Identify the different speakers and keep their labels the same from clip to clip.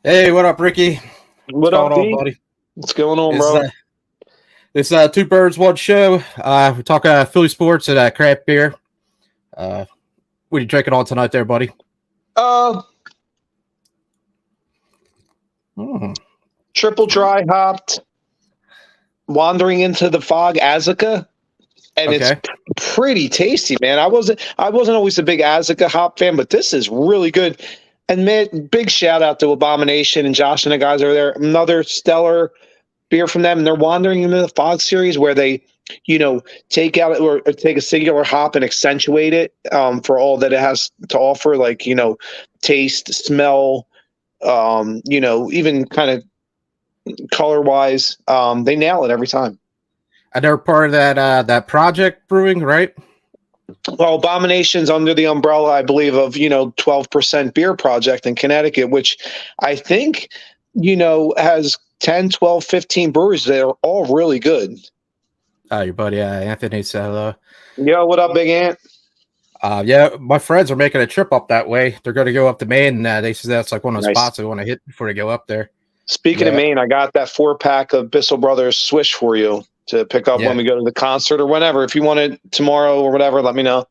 Speaker 1: Hey, what up, Ricky? What's
Speaker 2: What
Speaker 1: going
Speaker 2: up,
Speaker 1: on,
Speaker 2: D?
Speaker 1: buddy?
Speaker 2: What's going on,
Speaker 1: It's
Speaker 2: bro?
Speaker 1: two birds, one show. We talk Philly sports and craft beer. What are you drinking on tonight, there, buddy?
Speaker 2: Uh,
Speaker 1: Hmm.
Speaker 2: Triple dry hopped, wandering into the fog, Azaka, and it's
Speaker 1: Okay.
Speaker 2: pretty tasty, man. I wasn't always a big Azaka hop fan, but this is really good. And man, big shout out to Abomination and Josh and the guys over there. Another stellar beer from them. And they're wandering into the fog series where they, take out or take a singular hop and accentuate it for all that it has to offer, like taste, smell, even kind of color wise. They nail it every time.
Speaker 1: And they're part of that Project Brewing, right?
Speaker 2: Well, Abomination's under the umbrella, I believe, of 12% Beer Project in Connecticut, which I think has 10, 12, 15 breweries that are all really good.
Speaker 1: Your buddy Anthony said hello.
Speaker 2: Yo, what up, Big Ant?
Speaker 1: Yeah, my friends are making a trip up that way. They're going to go up to Maine, and they said that's like one of the
Speaker 2: Nice.
Speaker 1: spots they want to hit before they go up there.
Speaker 2: Speaking of Maine, I got that 4-pack of Bissell Brothers Swish for you to pick up when we go to the concert or whenever. If you want it tomorrow or whatever, let me know.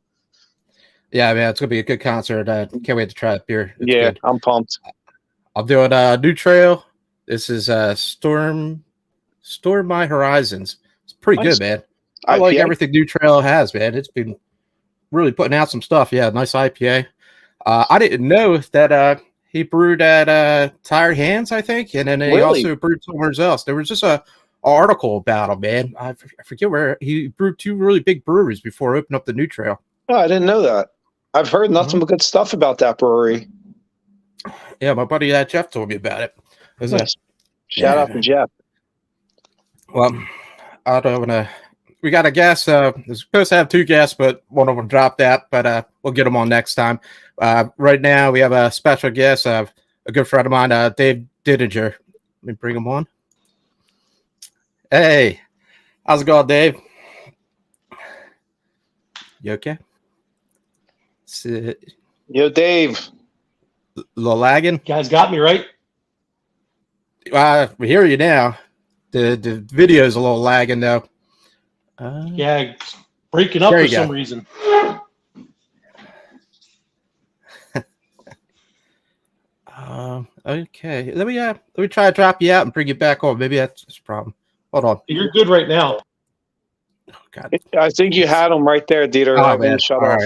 Speaker 1: Yeah, man, it's going to be a good concert. Can't wait to try that beer. It's good.
Speaker 2: I'm pumped.
Speaker 1: I'm doing New Trail. This is Storm My Horizons. It's pretty good, man. I like everything New Trail has, man. It's been really putting out some stuff. Yeah, nice IPA. I didn't know that he brewed at Tired Hands, I think, and then he also brewed somewhere else. There was just a article about him, man. I forget where he brewed 2 really big breweries before opening up the New Trail.
Speaker 2: Oh, I didn't know that. I've heard nothing but good stuff about that brewery.
Speaker 1: Yeah, my buddy Jeff told me about it.
Speaker 2: Nice. Shout out to Jeff.
Speaker 1: Well, I don't want to. We got a guest. We're supposed to have 2 guests, but one of them dropped out. But we'll get them on next time. Right now, we have a special guest, a good friend of mine, Dave DeeTer. Let me bring him on. Hey, how's it going, Dave? You okay?
Speaker 2: Yo, Dave.
Speaker 1: Little lagging?
Speaker 3: You guys got me right.
Speaker 1: We hear you now. The video's a little lagging though.
Speaker 3: Yeah, it's breaking up for some reason.
Speaker 1: Okay. Let me try to drop you out and bring you back on. Maybe that's the problem. Hold on.
Speaker 3: You're good right now.
Speaker 1: Oh, God.
Speaker 2: I think you had them right there, DeeTer.
Speaker 1: Oh, man.
Speaker 2: Shut
Speaker 1: All
Speaker 2: off.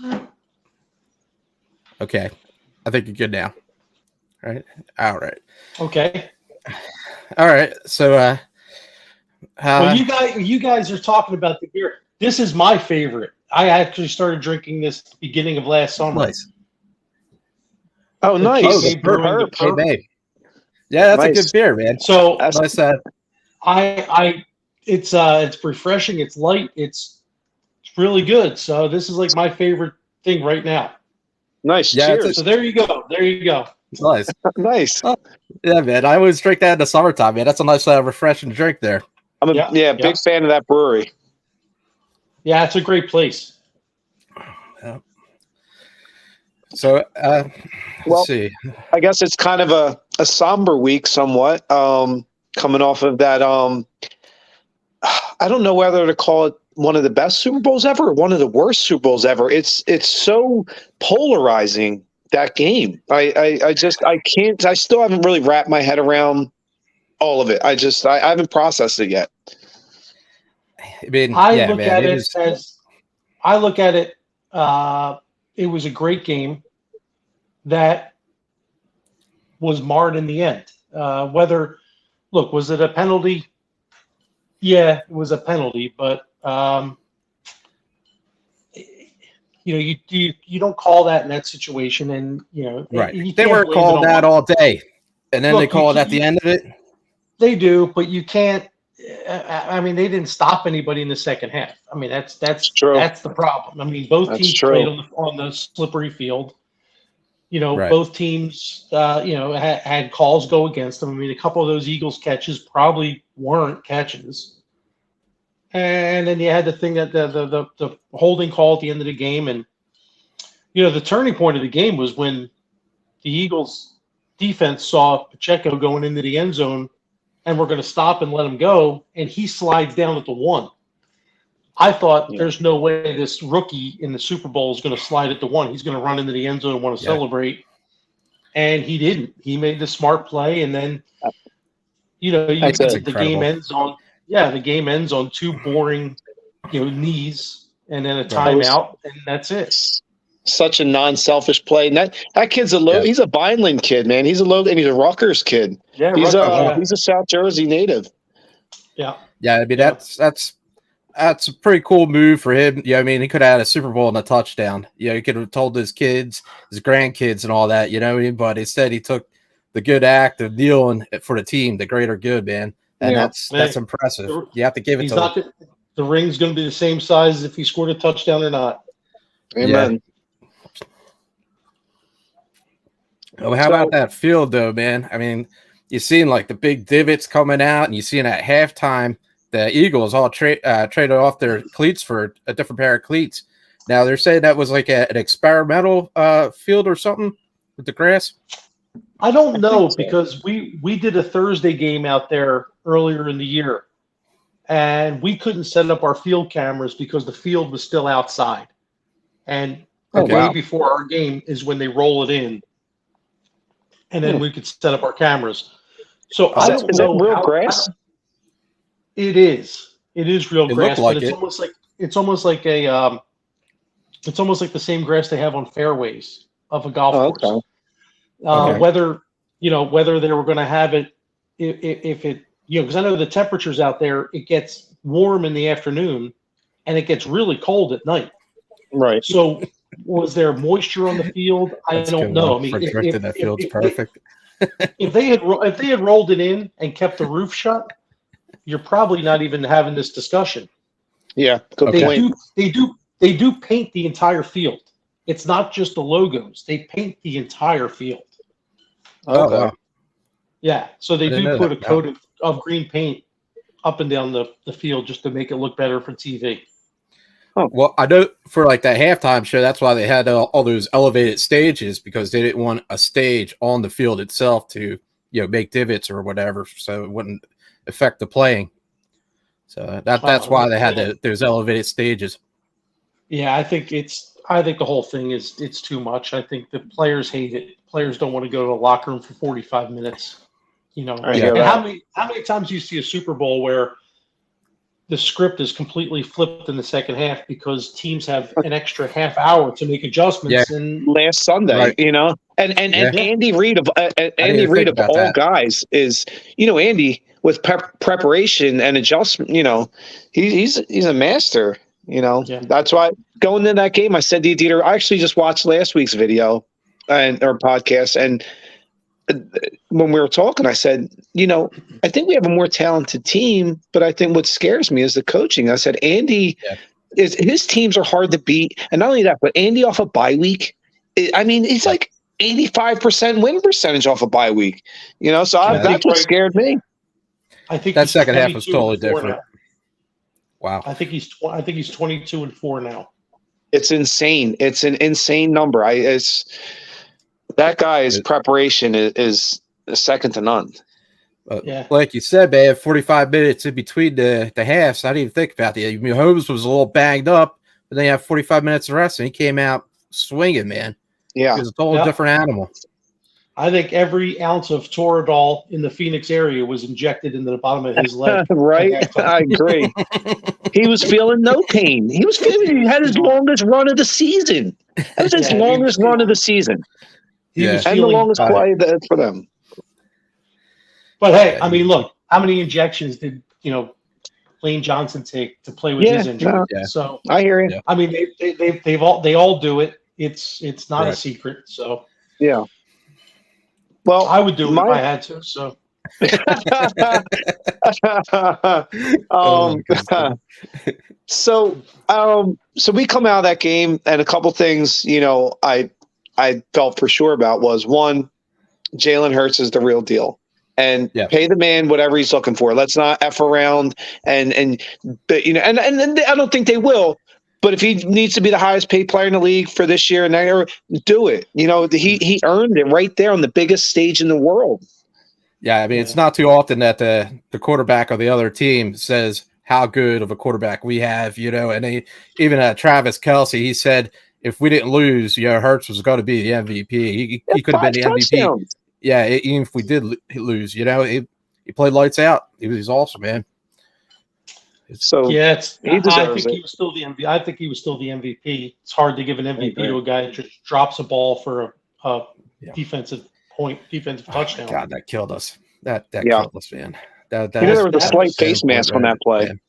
Speaker 1: right. Okay. I think you're good now. All right.
Speaker 3: Okay.
Speaker 1: All right. So
Speaker 3: well, you guys are talking about the beer. This is my favorite. I actually started drinking this at the beginning of last summer.
Speaker 1: Nice.
Speaker 2: Oh, nice.
Speaker 1: Yeah, that's a good beer, man.
Speaker 3: So
Speaker 1: nice.
Speaker 3: It's refreshing. It's light. It's really good. So this is like my favorite thing right now.
Speaker 2: Nice.
Speaker 1: Yeah,
Speaker 2: cheers.
Speaker 3: So there you go. There you go.
Speaker 1: Nice.
Speaker 2: Nice.
Speaker 1: Oh, yeah, man. I always drink that in the summertime, man. That's a nice, refreshing drink there.
Speaker 2: I'm a big fan of that brewery.
Speaker 3: Yeah, it's a great place.
Speaker 1: Yeah. So, let's see.
Speaker 2: I guess it's kind of a somber week somewhat, coming off of that. I don't know whether to call it one of the best Super Bowls ever or one of the worst Super Bowls ever. It's so polarizing, that game. I still haven't really wrapped my head around all of it. I haven't processed it yet.
Speaker 1: I mean,
Speaker 3: I look at it. It was a great game that was marred in the end. Was it a penalty? Yeah, it was a penalty, but you don't call that in that situation, and
Speaker 1: right. They were called that all day, and then they call it at the end of it.
Speaker 3: They do, but you can't. I mean, they didn't stop anybody in the second half. I mean, that's
Speaker 2: true.
Speaker 3: That's the problem. I mean, both teams played on the slippery field. Both teams, had calls go against them. I mean, a couple of those Eagles catches probably weren't catches. And then you had the thing that the holding call at the end of the game, and the turning point of the game was when the Eagles defense saw Pacheco going into the end zone and we're going to stop and let him go, and he slides down at the 1. I thought there's no way this rookie in the Super Bowl is going to slide at the 1. He's going to run into the end zone and want to celebrate. And he didn't. He made the smart play, and then the game ends on the game ends on 2 boring knees and then a timeout, and that's it.
Speaker 2: Such a non-selfish play. And that kid's he's a Vineland kid, man. He's a and he's a Rutgers kid. Yeah, he's a South Jersey native.
Speaker 3: Yeah.
Speaker 1: Yeah, I mean that's a pretty cool move for him. Yeah, I mean he could have had a Super Bowl and a touchdown. He could have told his kids, his grandkids and all that, but instead he took the good act of kneeling for the team, the greater good, man. And that's impressive. You have to give it to him.
Speaker 3: The ring's going to be the same size as if he scored a touchdown or not.
Speaker 2: Amen.
Speaker 1: Yeah. Well, how about that field, though, man? I mean, you're seeing like the big divots coming out, and you're seeing at halftime the Eagles all traded off their cleats for a different pair of cleats. Now they're saying that was like an experimental field or something with the grass.
Speaker 3: I don't know because we did a Thursday game out there earlier in the year, and we couldn't set up our field cameras because the field was still outside. And the day before our game is when they roll it in. And then we could set up our cameras. So I don't know.
Speaker 2: Is that real grass?
Speaker 3: It is. It is real grass,
Speaker 1: but
Speaker 3: it's almost like the same grass they have on fairways of a golf course. Whether they were going to have it, if it, because I know the temperatures out there, it gets warm in the afternoon and it gets really cold at night.
Speaker 2: Right.
Speaker 3: So was there moisture on the field? I don't know. I mean,
Speaker 1: if that field's perfect.
Speaker 3: If they had rolled it in and kept the roof shut, you're probably not even having this discussion.
Speaker 2: Yeah, good point.
Speaker 3: They do paint the entire field. It's not just the logos. They paint the entire field.
Speaker 1: Oh, wow.
Speaker 3: Yeah, so they do put a coat of green paint up and down the field just to make it look better for TV.
Speaker 1: Oh. Well, I know for like that halftime show, that's why they had all those elevated stages, because they didn't want a stage on the field itself to, make divots or whatever, so it wouldn't affect the playing. So that's why they had those elevated stages.
Speaker 3: Yeah, I think the whole thing it's too much. I think the players hate it. Players don't want to go to the locker room for 45 minutes. And how many times do you see a Super Bowl where the script is completely flipped in the second half because teams have an extra half hour to make adjustments?
Speaker 2: Yeah.
Speaker 3: And
Speaker 2: last Sunday, and Andy Reid of all guys is, Andy with preparation and adjustment, he's a master. That's why going into that game, I said to DeeTer, I actually just watched last week's video or podcast, and when we were talking, I said, I think we have a more talented team, but I think what scares me is the coaching. I said, Andy, his teams are hard to beat. And not only that, but Andy off a bye week, he's like 85% win percentage off a bye week, so that's what scared me.
Speaker 3: I think
Speaker 1: that second half was totally different. Now. Wow.
Speaker 3: I think he's 22-4 now.
Speaker 2: It's insane. It's an insane number. That guy's preparation is second to none.
Speaker 1: Like you said, man, 45 minutes in between the halves. I didn't even think about that. Holmes was a little banged up, but then you have 45 minutes of rest, and he came out swinging, man.
Speaker 2: Yeah.
Speaker 1: He was a totally different animal.
Speaker 3: I think every ounce of Toradol in the Phoenix area was injected into the bottom of his leg.
Speaker 2: Right? I agree. He was feeling no pain. He had his longest run of the season. That was his longest run of the season. And the longest play for them.
Speaker 3: But hey, look, how many injections did Lane Johnson take to play with his injury? So
Speaker 2: I hear you.
Speaker 3: They all do it. It's not a secret. So
Speaker 2: yeah. Well,
Speaker 3: I would do it if I had to. So.
Speaker 2: So we come out of that game, and a couple things, I felt for sure about was, one, Jalen Hurts is the real deal, and pay the man whatever he's looking for. Let's not F around, and I don't think they will, But if he needs to be the highest paid player in the league for this year and that year, do it. He earned it right there on the biggest stage in the world.
Speaker 1: Yeah, I mean, it's not too often that the quarterback of the other team says how good of a quarterback we have, and even Travis Kelce, he said if we didn't lose, Hurts was going to be the MVP. He could have been the MVP. Yeah, even if we did lose, he played lights out. He was awesome, man.
Speaker 3: I think he was still the MVP. I think he was still the MVP. It's hard to give an MVP to a guy that just drops a ball for a defensive touchdown.
Speaker 1: God, that killed us. That killed us, man.
Speaker 2: There was a slight face mask on that play.
Speaker 1: Man.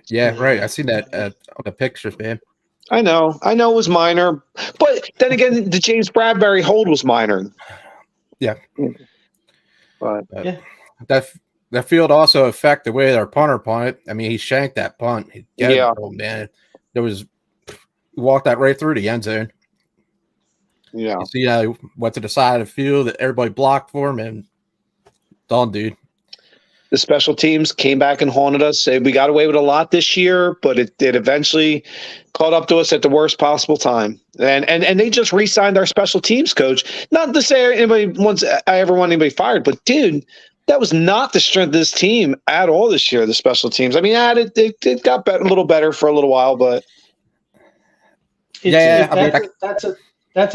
Speaker 1: Yeah, right. I seen that on the pictures, man.
Speaker 2: I know it was minor, but then again, the James Bradbury hold was minor.
Speaker 1: Yeah,
Speaker 2: but
Speaker 1: that field also affect the way our punter punted. I mean, he shanked that punt. Man. He walked that right through the end zone.
Speaker 2: Yeah.
Speaker 1: You see how he went to the side of the field that everybody blocked for him, and done, dude.
Speaker 2: The special teams came back and haunted us. We got away with a lot this year, but it eventually caught up to us at the worst possible time. And they just re-signed our special teams coach. Not to say I ever want anybody fired, but dude, that was not the strength of this team at all this year, the special teams. I mean, it got a little better for a little while, but
Speaker 3: that's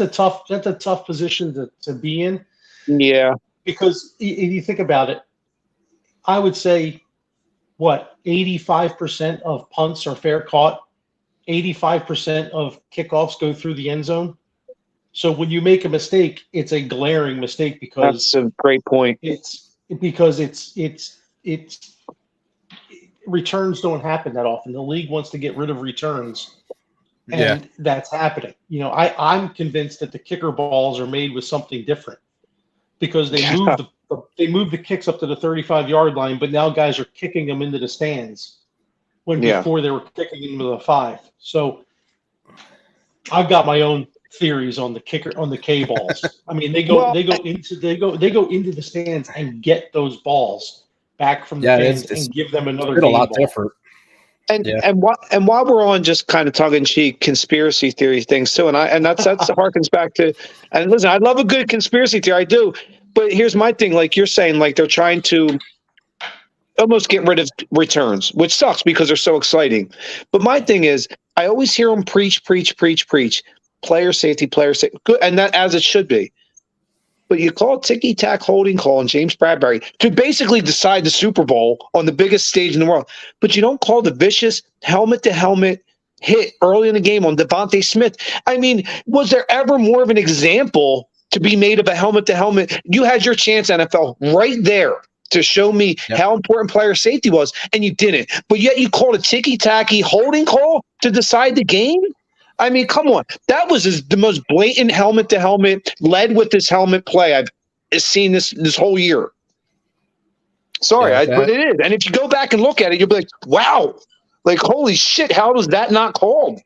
Speaker 3: a tough position to be in.
Speaker 2: Yeah.
Speaker 3: Because if you think about it, I would say, 85% of punts are fair caught, 85% of kickoffs go through the end zone. So when you make a mistake, it's a glaring mistake because
Speaker 2: that's a great point.
Speaker 3: Returns don't happen that often. The league wants to get rid of returns, and that's happening. I'm convinced that the kicker balls are made with something different because they move the kicks up to the 35-yard line, but now guys are kicking them into the stands when before they were kicking them into the 5. So I've got my own theories on the K balls. I mean, they go into the stands and get those balls back from the fans and give them another K ball.
Speaker 1: Different.
Speaker 2: And while we're on just kind of tongue-in-cheek conspiracy theory things too, and that's harkens back to, and listen, I love a good conspiracy theory, I do, but here's my thing, like you're saying, like they're trying to almost get rid of returns, which sucks because they're so exciting. But my thing is, I always hear them preach, player safety, good, and that as it should be. But you call ticky-tack holding call on James Bradbury to basically decide the Super Bowl on the biggest stage in the world. But you don't call the vicious helmet-to-helmet hit early in the game on Devontae Smith. I mean, was there ever more of an example to be made of a helmet-to-helmet? You had your chance, NFL, right there to show me how important player safety was, and you didn't. But yet you called a ticky-tacky holding call to decide the game? I mean, come on. That was the most blatant helmet-to-helmet, led with this helmet play I've seen this whole year. Sorry, but it is. And if you go back and look at it, you'll be like, wow, like, holy shit, how was that not called?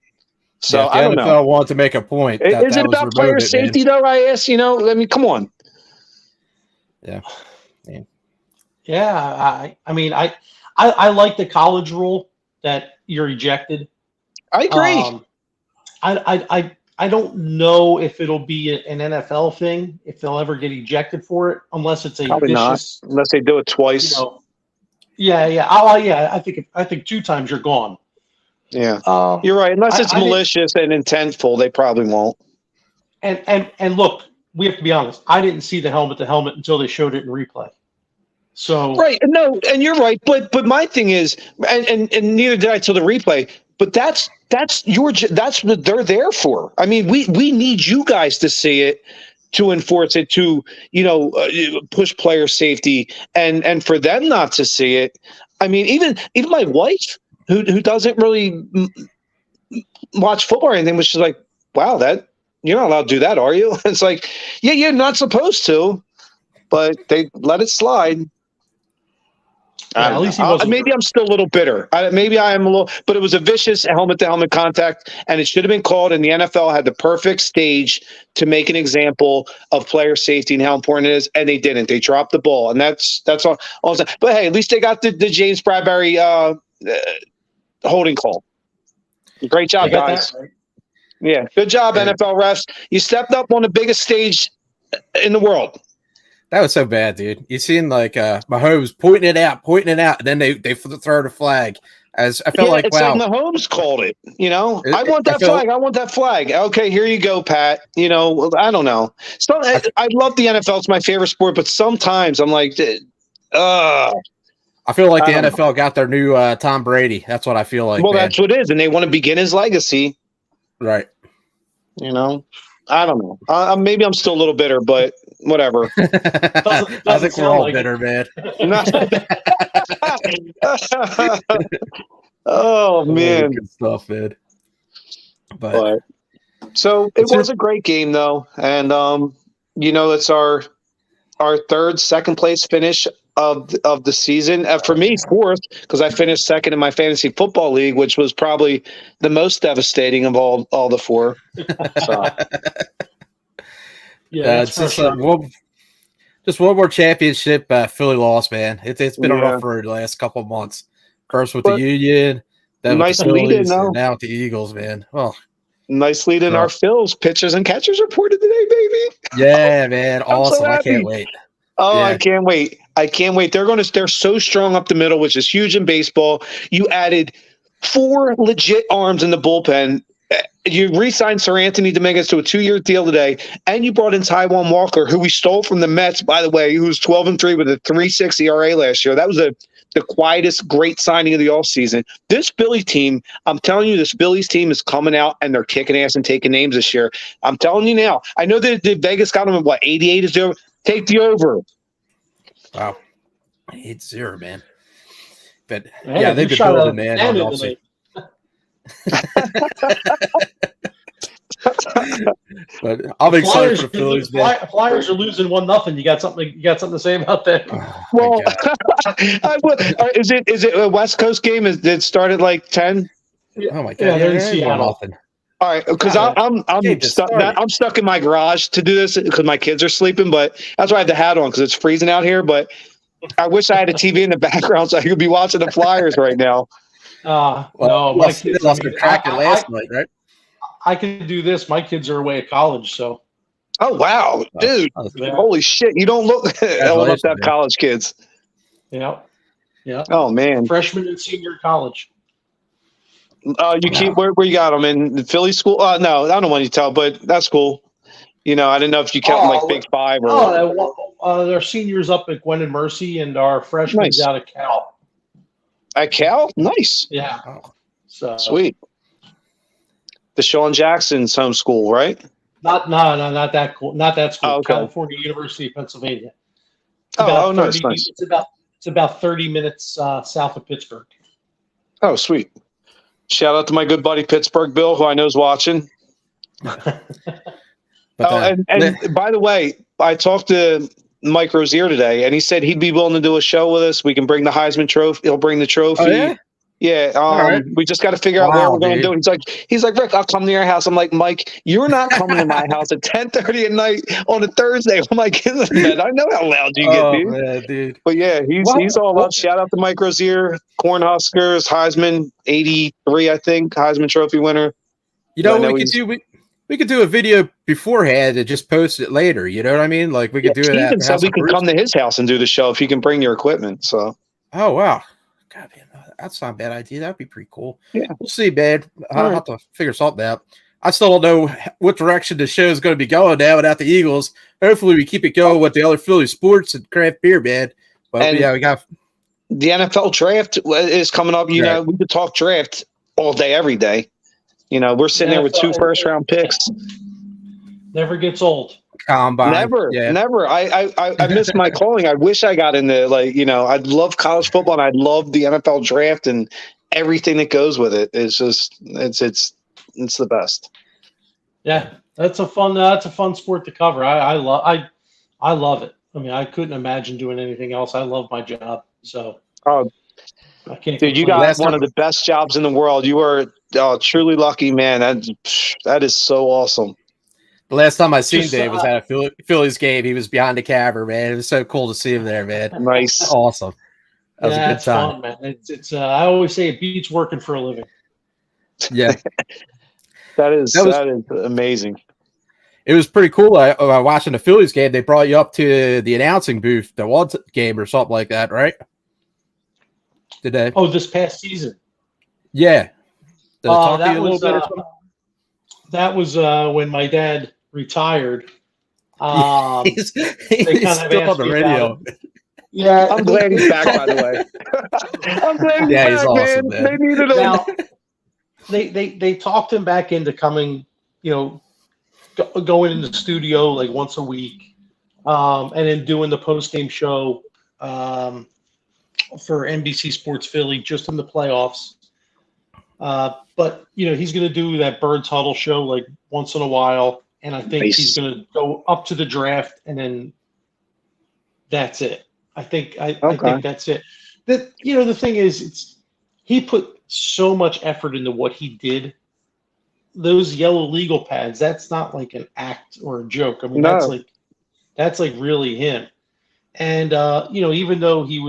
Speaker 2: So I don't know.
Speaker 1: NFL wanted to make a point.
Speaker 2: Is it about player safety, though, I ask? I mean, come on.
Speaker 1: Yeah.
Speaker 3: Yeah, I mean, I like the college rule that you're ejected.
Speaker 2: I agree.
Speaker 3: I don't know if it'll be an NFL thing, if they'll ever get ejected for it, unless it's
Speaker 2: probably
Speaker 3: vicious.
Speaker 2: Not, unless they do it twice.
Speaker 3: I think 2 times you're gone.
Speaker 2: Yeah, you're right. Unless it's malicious and intentful, they probably won't.
Speaker 3: And look, we have to be honest. I didn't see the helmet-to-helmet until they showed it in replay. So
Speaker 2: right, no, and you're right. But my thing is, and neither did I till the replay. But that's what they're there for. I mean, we need you guys to see it, to enforce it, to push player safety, and for them not to see it. I mean, even my wife, who doesn't really watch football or anything, was just like, wow, that you're not allowed to do that, are you? It's like, yeah, you're not supposed to, but they let it slide.
Speaker 3: At least he wasn't.
Speaker 2: Maybe I'm still a little bitter. Maybe I am a little, but it was a vicious helmet-to-helmet contact, and it should have been called. And the NFL had the perfect stage to make an example of player safety and how important it is, and they didn't. They dropped the ball, and that's all. But hey, at least they got the James Bradbury holding call. Great job, guys. Right. Yeah, good job, NFL refs. You stepped up on the biggest stage in the world.
Speaker 1: That was so bad, dude. You seen like Mahomes pointing it out, and then they throw the flag. As I felt
Speaker 2: it's
Speaker 1: wow,
Speaker 2: like Mahomes called it. I want that flag. I want that flag. Okay, here you go, Pat. I don't know. So I love the NFL. It's my favorite sport, but sometimes I'm like,
Speaker 1: I feel like the NFL got their new Tom Brady. That's what I feel like.
Speaker 2: Well, that's what it is, and they want to begin his legacy.
Speaker 1: Right.
Speaker 2: I don't know. Maybe I'm still a little bitter, but whatever.
Speaker 1: I think we're all bitter, man.
Speaker 2: Oh man,
Speaker 1: good stuff, man.
Speaker 2: But so it was a great game, though, and it's our second place finish of the season. For me, fourth, because I finished second in my fantasy football league, which was probably the most devastating of all the four. So.
Speaker 1: Yeah, it's just one more championship. Philly lost, man. It's been a rough road the last couple of months. First with the Union, then
Speaker 2: nice
Speaker 1: with the Phillies,
Speaker 2: lead in,
Speaker 1: and now with the Eagles, man. Oh,
Speaker 2: nice lead in our Phils pitchers and catchers reported today, baby.
Speaker 1: Yeah, man, awesome! So I can't wait.
Speaker 2: Oh, yeah. I can't wait! I can't wait. They're so strong up the middle, which is huge in baseball. You added 4 legit arms in the bullpen. You re-signed Sir Anthony Dominguez to a 2-year deal today, and you brought in Taijuan Walker, who we stole from the Mets, by the way, who was 12-3 with a 3.6 ERA last year. That was the quietest, great signing of the offseason. This Philly team, I'm telling you, this Phillies team is coming out, and they're kicking ass and taking names this year. I'm telling you now. I know that Vegas got them at, 88 is the over? Take the over.
Speaker 1: Wow. 8-0, man. But, yeah, they've been building, man, on offense. But I'm excited for the Phillies.
Speaker 3: Flyers are losing 1-0. You got something to say about that?
Speaker 2: Well, is it a West Coast game? Did it start at like 10?
Speaker 1: Oh my god! Yeah, they're in Seattle.
Speaker 2: All right, because I'm stuck in my garage to do this because my kids are sleeping. But that's why I have the hat on because it's freezing out here. But I wish I had a TV in the background so I could be watching the Flyers right now.
Speaker 3: No, my kids
Speaker 1: lost their cracking last night, right?
Speaker 3: I can do this. My kids are away at college, so.
Speaker 2: Oh wow, dude! Holy shit! You don't look old enough to have college kids.
Speaker 3: Yeah.
Speaker 2: Oh man,
Speaker 3: freshman and senior college.
Speaker 2: You keep where you got them in Philly school? No, I don't want you to tell, but that's cool. I didn't know if you count them like Big Five or.
Speaker 3: They're seniors up at Gwen and Mercy, and our freshmen out at Cal.
Speaker 2: At Cal, nice.
Speaker 3: Yeah. So
Speaker 2: sweet. Deshaun Jackson's home school, right?
Speaker 3: Not that cool. Not that school.
Speaker 2: Okay.
Speaker 3: California University of Pennsylvania.
Speaker 2: Nice.
Speaker 3: It's about 30 minutes south of Pittsburgh.
Speaker 2: Oh, sweet. Shout out to my good buddy Pittsburgh Bill, who I know is watching. And by the way, I talked to Mike Rozier today, and he said he'd be willing to do a show with us. We can bring the Heisman Trophy. He'll bring the trophy.
Speaker 1: Oh, yeah?
Speaker 2: Yeah, right. We just got to figure out where we're going to do it. He's like, Rick, I'll come to your house. I'm like, Mike, you're not coming to my house at 10:30 at night on a Thursday. I'm like, man, I know how loud you get, dude.
Speaker 1: Man, dude.
Speaker 2: But yeah, he's all up. Shout out to Mike Rozier, Cornhuskers, Heisman 83, I think, Heisman Trophy winner.
Speaker 1: We could do a video beforehand and just post it later. You know what I mean? Like we could do it.
Speaker 2: Steven said we could come to his house and do the show if he can bring your equipment. So.
Speaker 1: Oh wow. God, man, that's not a bad idea. That'd be pretty cool.
Speaker 2: Yeah.
Speaker 1: We'll see, man. I'll have to figure something out. I still don't know what direction the show is going to be going now without the Eagles. Hopefully, we keep it going with the other Philly sports and craft beer, man. But yeah, we got
Speaker 2: the NFL draft is coming up. You know, we could talk draft all day, every day. We're sitting there with 2 first-round picks.
Speaker 3: Never gets old.
Speaker 1: Combine.
Speaker 2: Never. I miss my calling. I wish I got into I'd love college football and I'd love the NFL draft and everything that goes with it. It's just it's the best.
Speaker 3: Yeah, that's a fun sport to cover. I love it. I mean, I couldn't imagine doing anything else. I love my job. So
Speaker 2: I can't. Dude, you got one of the best jobs in the world. You are truly lucky, man. That is so awesome.
Speaker 1: The last time I seen Dave was at a Phillies game. He was behind the cover, man. It was so cool to see him there, man.
Speaker 2: Nice.
Speaker 1: Awesome. That was a good time.
Speaker 3: Fun, man. It's I always say it beats working for a living.
Speaker 1: Yeah.
Speaker 2: that is amazing.
Speaker 1: It was pretty cool. Watching the Phillies game, they brought you up to the announcing booth, the one game or something like that, right? Did they?
Speaker 3: Oh, this past season.
Speaker 1: Yeah. Did they talk to you a little bit or something?
Speaker 3: That was when my dad retired.
Speaker 1: He's still on the radio.
Speaker 3: Yeah,
Speaker 2: I'm glad he's back. By the way, I'm glad he's back, awesome, man. They needed him.
Speaker 3: Now, they talked him back into coming, going in the studio like once a week, and then doing the post game show for NBC Sports Philly just in the playoffs. But he's going to do that Birds Huddle show like once in a while, and I think he's going to go up to the draft, and then that's it. I think that's it. The thing is, he put so much effort into what he did. Those yellow legal pads, that's not like an act or a joke. I mean, that's like really him. And even though he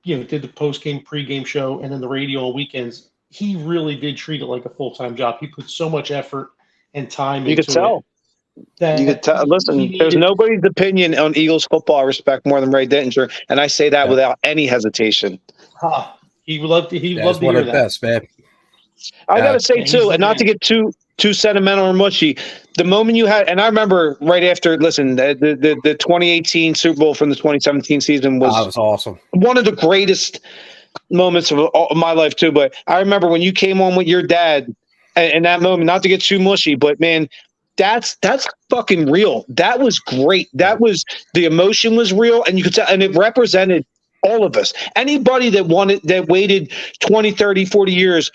Speaker 3: did the post-game, pre-game show and then the radio on weekends, he really did treat it like a full-time job. He put so much effort and time into it.
Speaker 2: You could tell. Listen, there's nobody's opinion on Eagles football I respect more than Ray Dittinger, and I say that without any hesitation.
Speaker 3: He would love to hear
Speaker 1: one of the best, man.
Speaker 2: I gotta say too, and not to get too sentimental or mushy, the moment you had, and I remember right after, the 2018 Super Bowl from the 2017 season was
Speaker 1: awesome.
Speaker 2: One of the greatest moments of my life too. But I remember when you came on with your dad, and that moment, not to get too mushy, but man, that's fucking real. That was great. That was, the emotion was real, and you could tell, and it represented all of us. Anybody that waited 20, 30, 40 years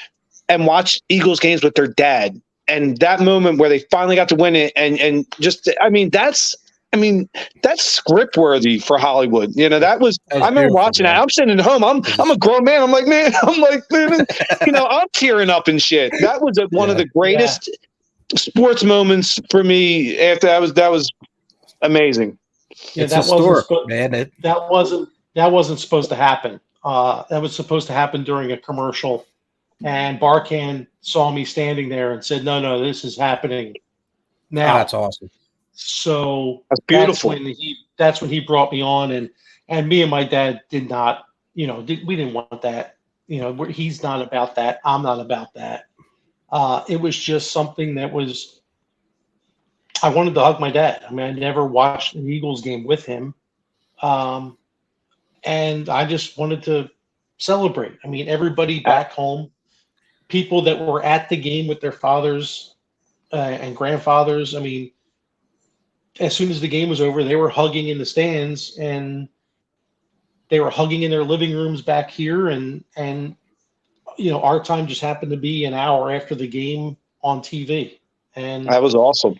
Speaker 2: and watched Eagles games with their dad, and that moment where they finally got to win it, and just, that's script worthy for Hollywood. That was I remember watching that. I'm sitting at home. I'm a grown man. I'm like, man, I'm tearing up and shit. That was one of the greatest sports moments for me. After that was amazing.
Speaker 3: Yeah, it's historic, man. That wasn't supposed to happen. That was supposed to happen during a commercial, and Barkan saw me standing there and said, "No, this is happening now."
Speaker 1: That's awesome.
Speaker 3: So
Speaker 2: that's beautiful.
Speaker 3: That's when he brought me on, and me and my dad did not, we didn't want that. He's not about that. I'm not about that. It was just something that was, I wanted to hug my dad. I mean, I never watched an Eagles game with him. And I just wanted to celebrate. I mean, everybody back home, people that were at the game with their fathers and grandfathers. I mean, as soon as the game was over, they were hugging in the stands, and they were hugging in their living rooms back here. And our time just happened to be an hour after the game on TV. And
Speaker 2: that was awesome.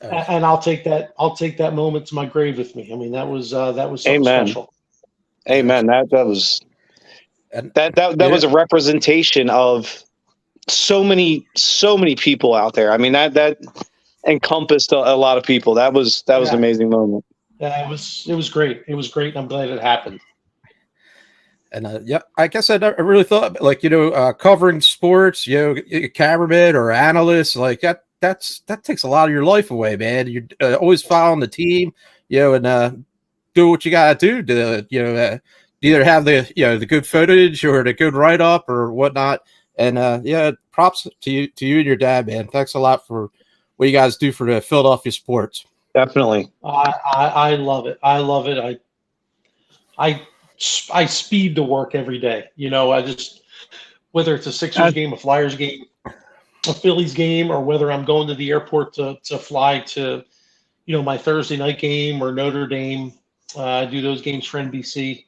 Speaker 3: And I'll take that moment to my grave with me. I mean, that was something special.
Speaker 2: Amen. That was was a representation of so many people out there. I mean, that encompassed a lot of people. That was an amazing moment.
Speaker 3: Yeah, it was great. It was great, and I'm glad it happened.
Speaker 1: And I guess I really thought, covering sports, cameraman or analyst, like that takes a lot of your life away, man. You're always following the team, and do what you gotta do to, either have the good footage or the good write up or whatnot. And props to you and your dad, man. Thanks a lot for what you guys do for the Philadelphia sports.
Speaker 2: Definitely.
Speaker 3: I love it. I love it. I speed to work every day. I just, whether it's a Sixers game, a Flyers game, a Phillies game, or whether I'm going to the airport to fly to, my Thursday night game or Notre Dame, do those games for NBC.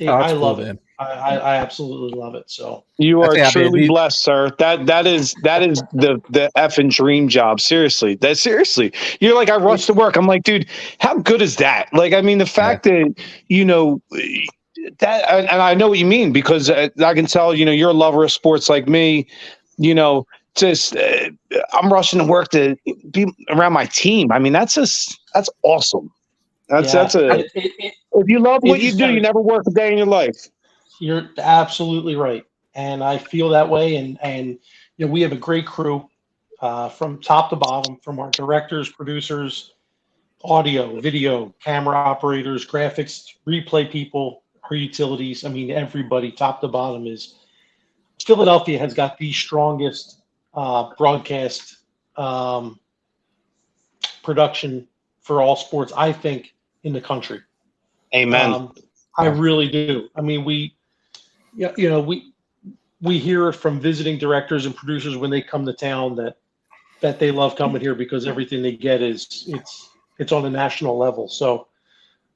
Speaker 3: I love it. I absolutely love it. So
Speaker 2: you are truly blessed, sir. That is the effing dream job. Seriously, you're like, I rush to work. I'm like, dude, how good is that? Like, I mean, the fact that that, and I know what you mean, because I can tell, you're a lover of sports like me. Just I'm rushing to work to be around my team. I mean, that's awesome. If you love what you do, you never work a day in your life.
Speaker 3: You're absolutely right. and I feel that way. And we have a great crew from top to bottom, from our directors, producers, audio, video, camera operators, graphics, replay people, our utilities. I mean, everybody, top to bottom, is Philadelphia has got the strongest broadcast production for all sports, I think, in the country.
Speaker 2: Amen.
Speaker 3: I really do. I mean, we hear it from visiting directors and producers when they come to town that they love coming here because everything they get it's on a national level. So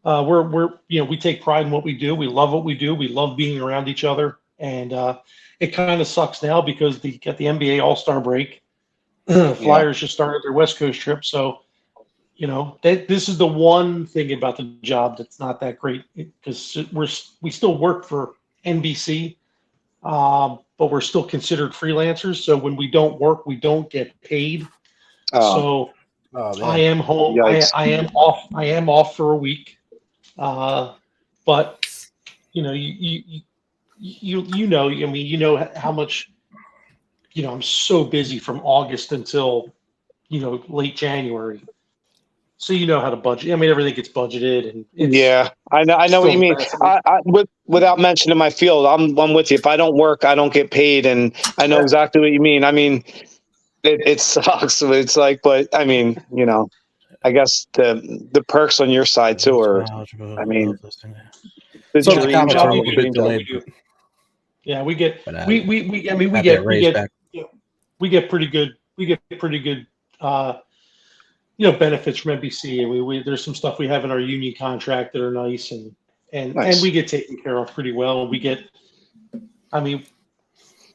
Speaker 3: we take pride in what we do. We love what we do. We love being around each other. And it kind of sucks now because they got the NBA All-Star break. Flyers just started their West Coast trip. So, this is the one thing about the job that's not that great because we still work for NBC, but we're still considered freelancers. So when we don't work, we don't get paid. I am home. I am off. I am off for a week. But how much, I'm so busy from August until, late January. So how to budget. I mean, everything gets budgeted, and
Speaker 2: I know what you mean. Without mentioning my field, I'm with you. If I don't work, I don't get paid, and I know exactly what you mean. I mean, it sucks. It's like, but I mean, I guess the perks on your side too are. I mean,
Speaker 3: we get pretty good. We get pretty good. Benefits from NBC. There's some stuff we have in our union contract that are nice, and we get taken care of pretty well. We get. Did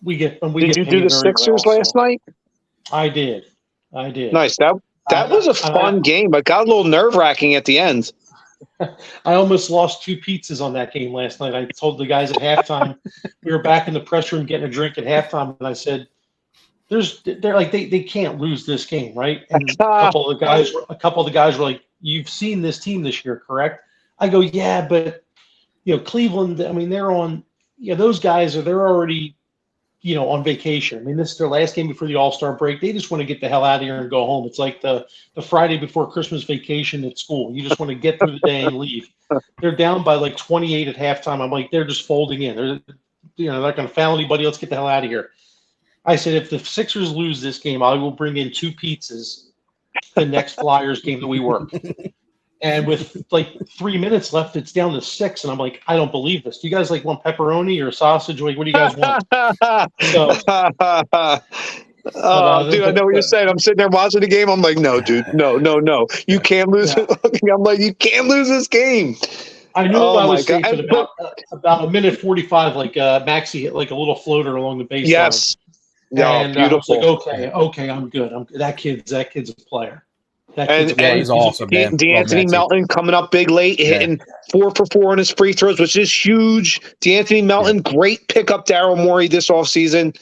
Speaker 3: you
Speaker 2: do the Sixers last night?
Speaker 3: I did.
Speaker 2: Nice. That was a fun game, but got a little nerve-wracking at the end.
Speaker 3: I almost lost 2 pizzas on that game last night. I told the guys at halftime, we were back in the press room getting a drink at halftime, and I said, they can't lose this game, right? And a couple of the guys were like, "You've seen this team this year, correct?" I go, "Yeah, but Cleveland. I mean, they're on. Those guys they're already, on vacation. I mean, this is their last game before the All-Star break. They just want to get the hell out of here and go home. It's like the Friday before Christmas vacation at school. You just want to get through the day and leave. They're down by like 28 at halftime. I'm like, they're just folding in. They're not going to foul anybody. Let's get the hell out of here." I said, if the Sixers lose this game, I will bring in 2 pizzas the next Flyers game that we work. And with like 3 minutes left, it's down to 6. And I'm like, I don't believe this. Do you guys want pepperoni or sausage? Like, what do you guys want?
Speaker 2: Dude, I know what you're saying. I'm sitting there watching the game. I'm like, no, dude, no. You can't lose. Yeah. I'm like, you can't lose this game.
Speaker 3: I knew I was safe at about a minute 45. Like Maxey hit like a little floater along the baseline.
Speaker 2: Yes.
Speaker 3: And beautiful. I was like, okay, I'm good. That kid's a player.
Speaker 2: He's awesome, man. DeAnthony Melton coming up big late, hitting 4 for 4 on his free throws, which is huge. DeAnthony Melton, great pickup. Daryl Morey this offseason.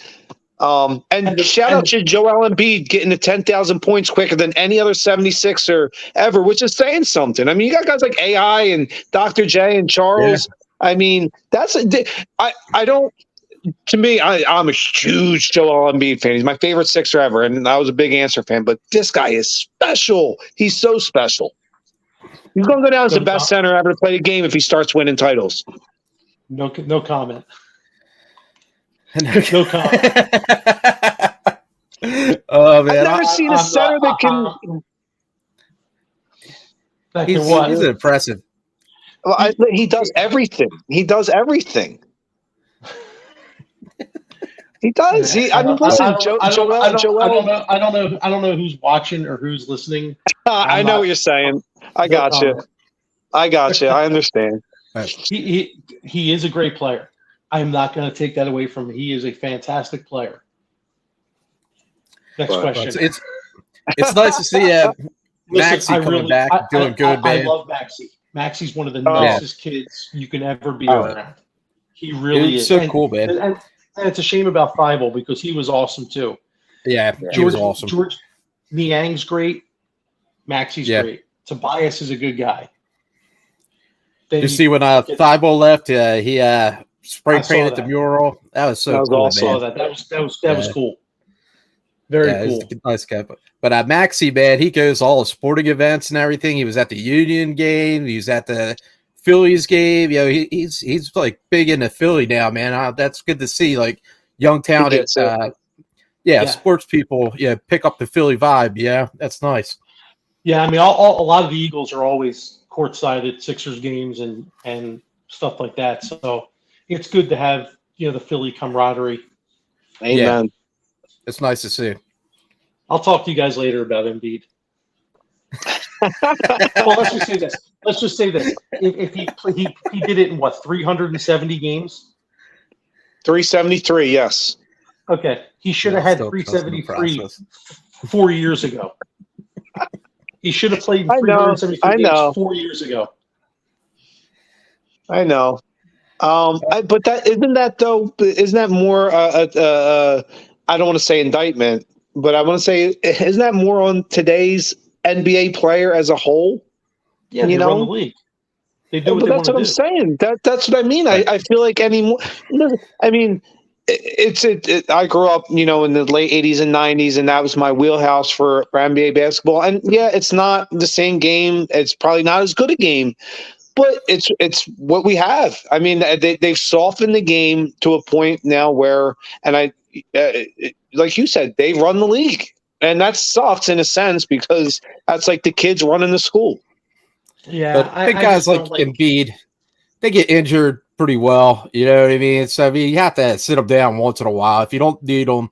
Speaker 2: And shout out to Joel Embiid getting to 10,000 points quicker than any other 76er ever, which is saying something. I mean, you got guys like AI and Dr. J and Charles. Yeah. I mean, to me, I'm a huge Joel Embiid fan. He's my favorite Sixer ever, and I was a big Answer fan. But this guy is special. He's so special. He's going to go down as the best center ever to play the game if he starts winning titles.
Speaker 3: No comment. No comment.
Speaker 1: Oh man,
Speaker 2: I've never seen a center that can.
Speaker 1: He's impressive.
Speaker 2: Well, he does everything. He does. I don't
Speaker 3: know who's watching or who's listening.
Speaker 2: I know what you're saying. I got you. I understand.
Speaker 3: He is a great player. I'm not going to take that away from him. He is a fantastic player. Next question.
Speaker 1: It's nice to see Maxey coming back and doing good, man.
Speaker 3: I love Maxey. Maxey's one of the nicest kids you can ever be around. He really is.
Speaker 1: So cool, man.
Speaker 3: And it's a shame about Thibault because he was awesome too.
Speaker 1: Yeah, he was awesome.
Speaker 3: George Niang's great. Maxey's great. Tobias is a good guy.
Speaker 1: You see when Thibault left, he spray painted the mural. That was so cool,
Speaker 2: awesome.
Speaker 1: man.
Speaker 3: That was cool. Very cool.
Speaker 1: Nice guy. But Maxie, man, he goes to all the sporting events and everything. He was at the Union game. He was at the Phillies game. You know, he's like big into Philly now, man. That's good to see. Like young talented, sports people, pick up the Philly vibe. Yeah, that's nice.
Speaker 3: Yeah, I mean, a lot of the Eagles are always courtside at Sixers games and stuff like that. So it's good to have the Philly camaraderie.
Speaker 2: Amen.
Speaker 1: Yeah, it's nice to see.
Speaker 3: I'll talk to you guys later about Embiid. Well, let's just say this. If he did it in 370 games?
Speaker 2: 373, yes.
Speaker 3: Okay. He should have had 373 4 years ago. He should have played in 373 games 4 years ago.
Speaker 2: I know. But isn't that more I don't want to say indictment, but I want to say, isn't that more on today's NBA player as a whole?
Speaker 3: Yeah, they run the league. They do what they want to do.
Speaker 2: That's what I'm saying. That's what I mean. Right. I feel like anymore. I mean, I grew up, in the late 80s and 90s, and that was my wheelhouse for NBA basketball. And yeah, it's not the same game. It's probably not as good a game, but it's what we have. I mean, they've softened the game to a point now where, and like you said, they run the league. And that sucks in a sense because that's like the kids running the school.
Speaker 3: Yeah.
Speaker 1: But big guys like Embiid, they get injured pretty well. You know what I mean? So, you have to sit them down once in a while. If you don't need them,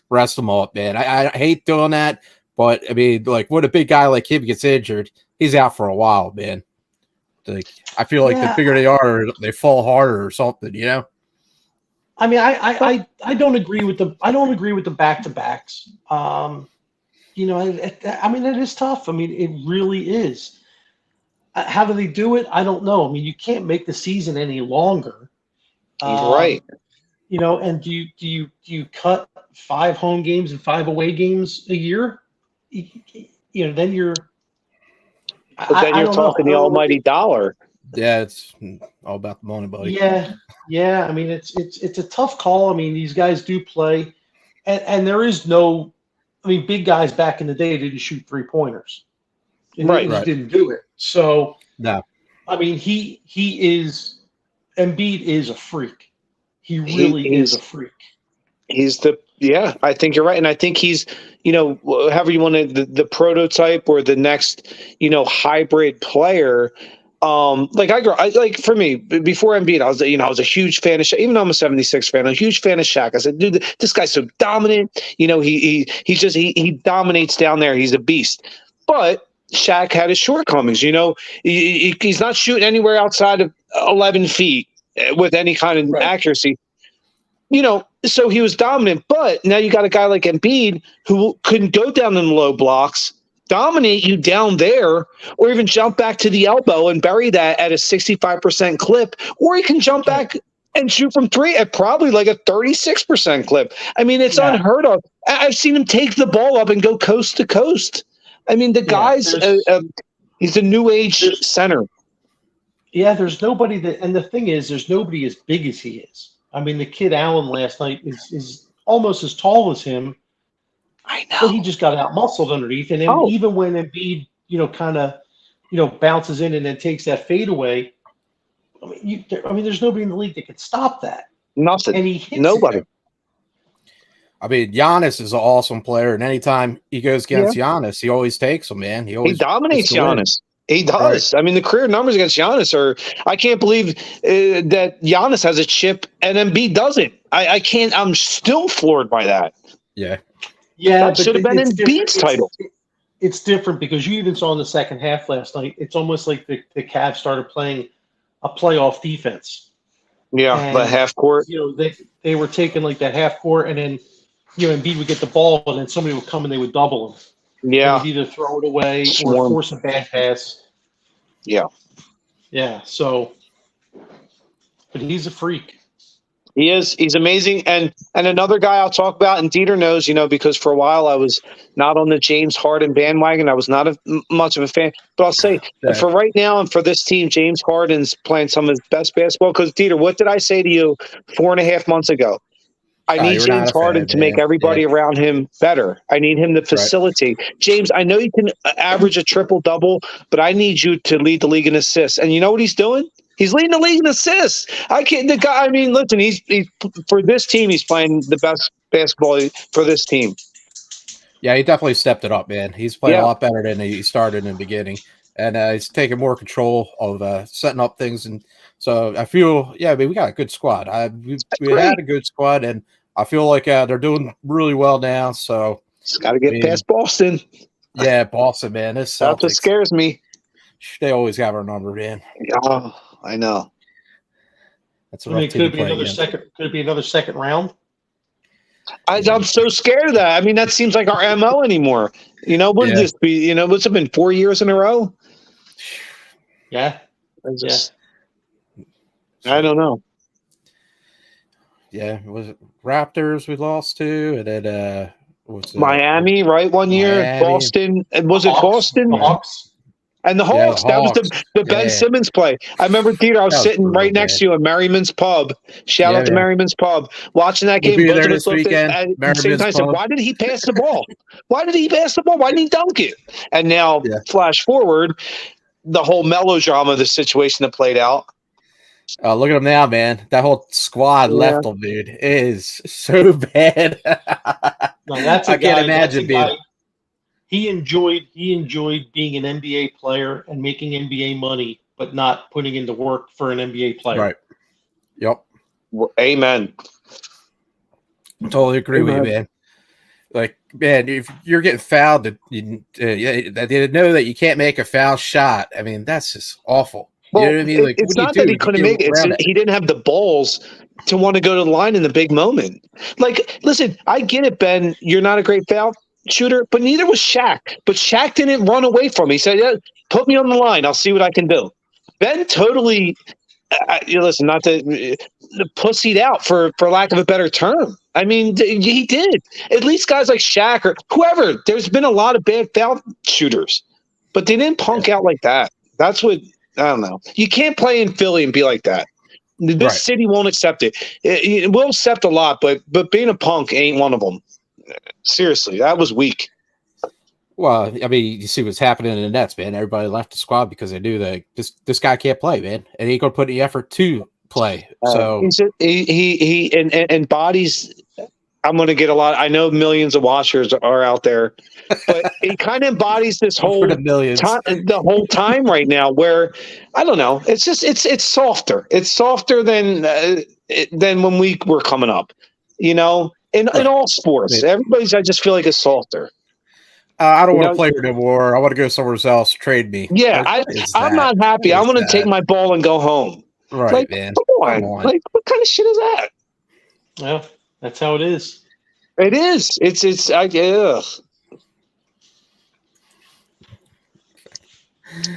Speaker 1: rest them up, man. I hate doing that. But, I mean, like, when a big guy like him gets injured, he's out for a while, man. Like, I feel like the bigger they are, they fall harder or something,
Speaker 3: I mean, I don't agree with the back-to-backs. I mean, it is tough. I mean, it really is. How do they do it? I don't know. I mean, you can't make the season any longer.
Speaker 2: He's right.
Speaker 3: And do you cut 5 home games and 5 away games a year? Then you're.
Speaker 2: But then you're talking the almighty dollar.
Speaker 1: Yeah, it's all about the money, buddy.
Speaker 3: Yeah. I mean, it's a tough call. I mean, these guys do play, and there is no. I mean, big guys back in the day didn't shoot 3-pointers. They just didn't do it. So,
Speaker 1: no.
Speaker 3: I mean, Embiid is a freak. He really is a freak.
Speaker 2: I think you're right. And I think he's, however you want to, the prototype or the next, hybrid player. For me, before Embiid, I was a huge fan of Shaq. Even though I'm a 76 fan, I'm a huge fan of Shaq. I said, dude, this guy's so dominant. He dominates down there. He's a beast. But Shaq had his shortcomings. He's not shooting anywhere outside of 11 feet with any kind of accuracy. So he was dominant. But now you got a guy like Embiid who couldn't go down in the low blocks, dominate you down there, or even jump back to the elbow and bury that at a 65% clip, or he can jump back and shoot from 3 at probably like a 36% clip. I mean, it's unheard of. I've seen him take the ball up and go coast to coast. I mean, the guy's he's a new age center.
Speaker 3: Yeah, there's nobody and the thing is, there's nobody as big as he is. I mean, the kid Allen last night is almost as tall as him.
Speaker 2: I know.
Speaker 3: But he just got out muscled underneath. And then even when Embiid, kind of, bounces in and then takes that fade away, I mean, there's nobody in the league that can stop that.
Speaker 2: Nothing.
Speaker 3: And he hits
Speaker 2: nobody.
Speaker 3: It.
Speaker 1: I mean, Giannis is an awesome player, and anytime he goes against Giannis, he always takes him, man. He
Speaker 2: dominates Giannis. He does. Right. I mean, the career numbers against Giannis are – I can't believe that Giannis has a chip and Embiid doesn't. I can't – I'm still floored by that.
Speaker 1: Yeah.
Speaker 3: Yeah,
Speaker 2: that should have been Embiid's title.
Speaker 3: It's different because you even saw in the second half last night, it's almost like the Cavs started playing a playoff defense.
Speaker 2: Yeah, the half court.
Speaker 3: They were taking like that half court, and then Embiid would get the ball, and then somebody would come and they would double him.
Speaker 2: Yeah,
Speaker 3: they would either throw it away or force a bad pass.
Speaker 2: Yeah.
Speaker 3: Yeah. So, but he's a freak.
Speaker 2: He is. He's amazing. And another guy I'll talk about, and DeeTer knows, because for a while I was not on the James Harden bandwagon. I was not much of a fan. But I'll say, for right now and for this team, James Harden's playing some of his best basketball. Because, DeeTer, what did I say to you 4.5 months ago? I need James Harden to make everybody around him better. I need him to facilitate. Right. James, I know you can average a triple-double, but I need you to lead the league in assists. And you know what he's doing? He's leading the league in assists. The guy. I mean, listen. He's for this team. He's playing the best basketball for this team.
Speaker 1: Yeah, he definitely stepped it up, man. He's playing a lot better than he started in the beginning, and he's taking more control of setting up things. And so I feel, we got a good squad. We had a good squad, and I feel like they're doing really well now. So
Speaker 2: just got to get past Boston.
Speaker 1: Yeah, Boston, man. This Celtics,
Speaker 2: that's what scares me.
Speaker 1: They always have our number, man.
Speaker 2: Oh, I know.
Speaker 1: That's a rough team to play
Speaker 3: against. Could it be another second round?
Speaker 2: I'm so scared of that. I mean, that seems like our MO anymore. Wouldn't this be? What's it been 4 years in a row?
Speaker 3: Yeah.
Speaker 2: I don't know.
Speaker 1: Yeah, was it Raptors we lost to, and then
Speaker 2: Miami, right? 1 year, Miami. Boston, and was it Boston?
Speaker 3: The Hawks.
Speaker 2: And the Hawks. That was the Ben Simmons play. I remember, DeeTer, I was sitting right next to you at Merriman's Pub. Shout out to Merriman's Pub. Watching that game.
Speaker 1: We'll be there this weekend.
Speaker 2: At the same time, I said, why did he pass the ball? Why didn't he dunk it? And now, flash forward, the whole melodrama of the situation that played out.
Speaker 1: Look at him now, man. That whole squad left him, dude. It is so bad.
Speaker 3: No, that's I can't imagine being. He enjoyed being an NBA player and making NBA money, but not putting into work for an NBA player.
Speaker 1: Right. Yep.
Speaker 2: Well, amen.
Speaker 1: Totally agree with you, man. Like, man, if you're getting fouled, that they know that you can't make a foul shot. I mean, that's just awful.
Speaker 2: Well, you know what I mean? Like, it's not that he couldn't make it. He didn't have the balls to want to go to the line in the big moment. Like, listen, I get it, Ben. You're not a great foul shooter, but neither was Shaq. But Shaq didn't run away from me. He said, put me on the line. I'll see what I can do. Ben totally, listen, not to pussied out for lack of a better term. I mean, he did. At least guys like Shaq or whoever, there's been a lot of bad foul shooters, but they didn't punk out like that. That's what, I don't know. You can't play in Philly and be like that. This city won't accept it. It will accept a lot, but being a punk ain't one of them. Seriously, that was weak.
Speaker 1: Well, I mean, you see what's happening in the Nets, man. Everybody left the squad because they knew that this guy can't play, man, and he ain't gonna put any effort to play. So
Speaker 2: he embodies. I'm going to get a lot. I know millions of watchers are out there, but he kind of embodies this whole the whole time right now. Where I don't know. It's just it's softer. It's softer than when we were coming up. In all sports, everybody's. I just feel like it's softer.
Speaker 1: I don't want to play here anymore. I want to go somewhere else. Trade me.
Speaker 2: Yeah, I'm not happy. I want to take my ball and go home.
Speaker 1: Right,
Speaker 2: like,
Speaker 1: man.
Speaker 2: Come on. Like, what kind of shit is that?
Speaker 3: Yeah, that's how it is.
Speaker 2: It is. It's.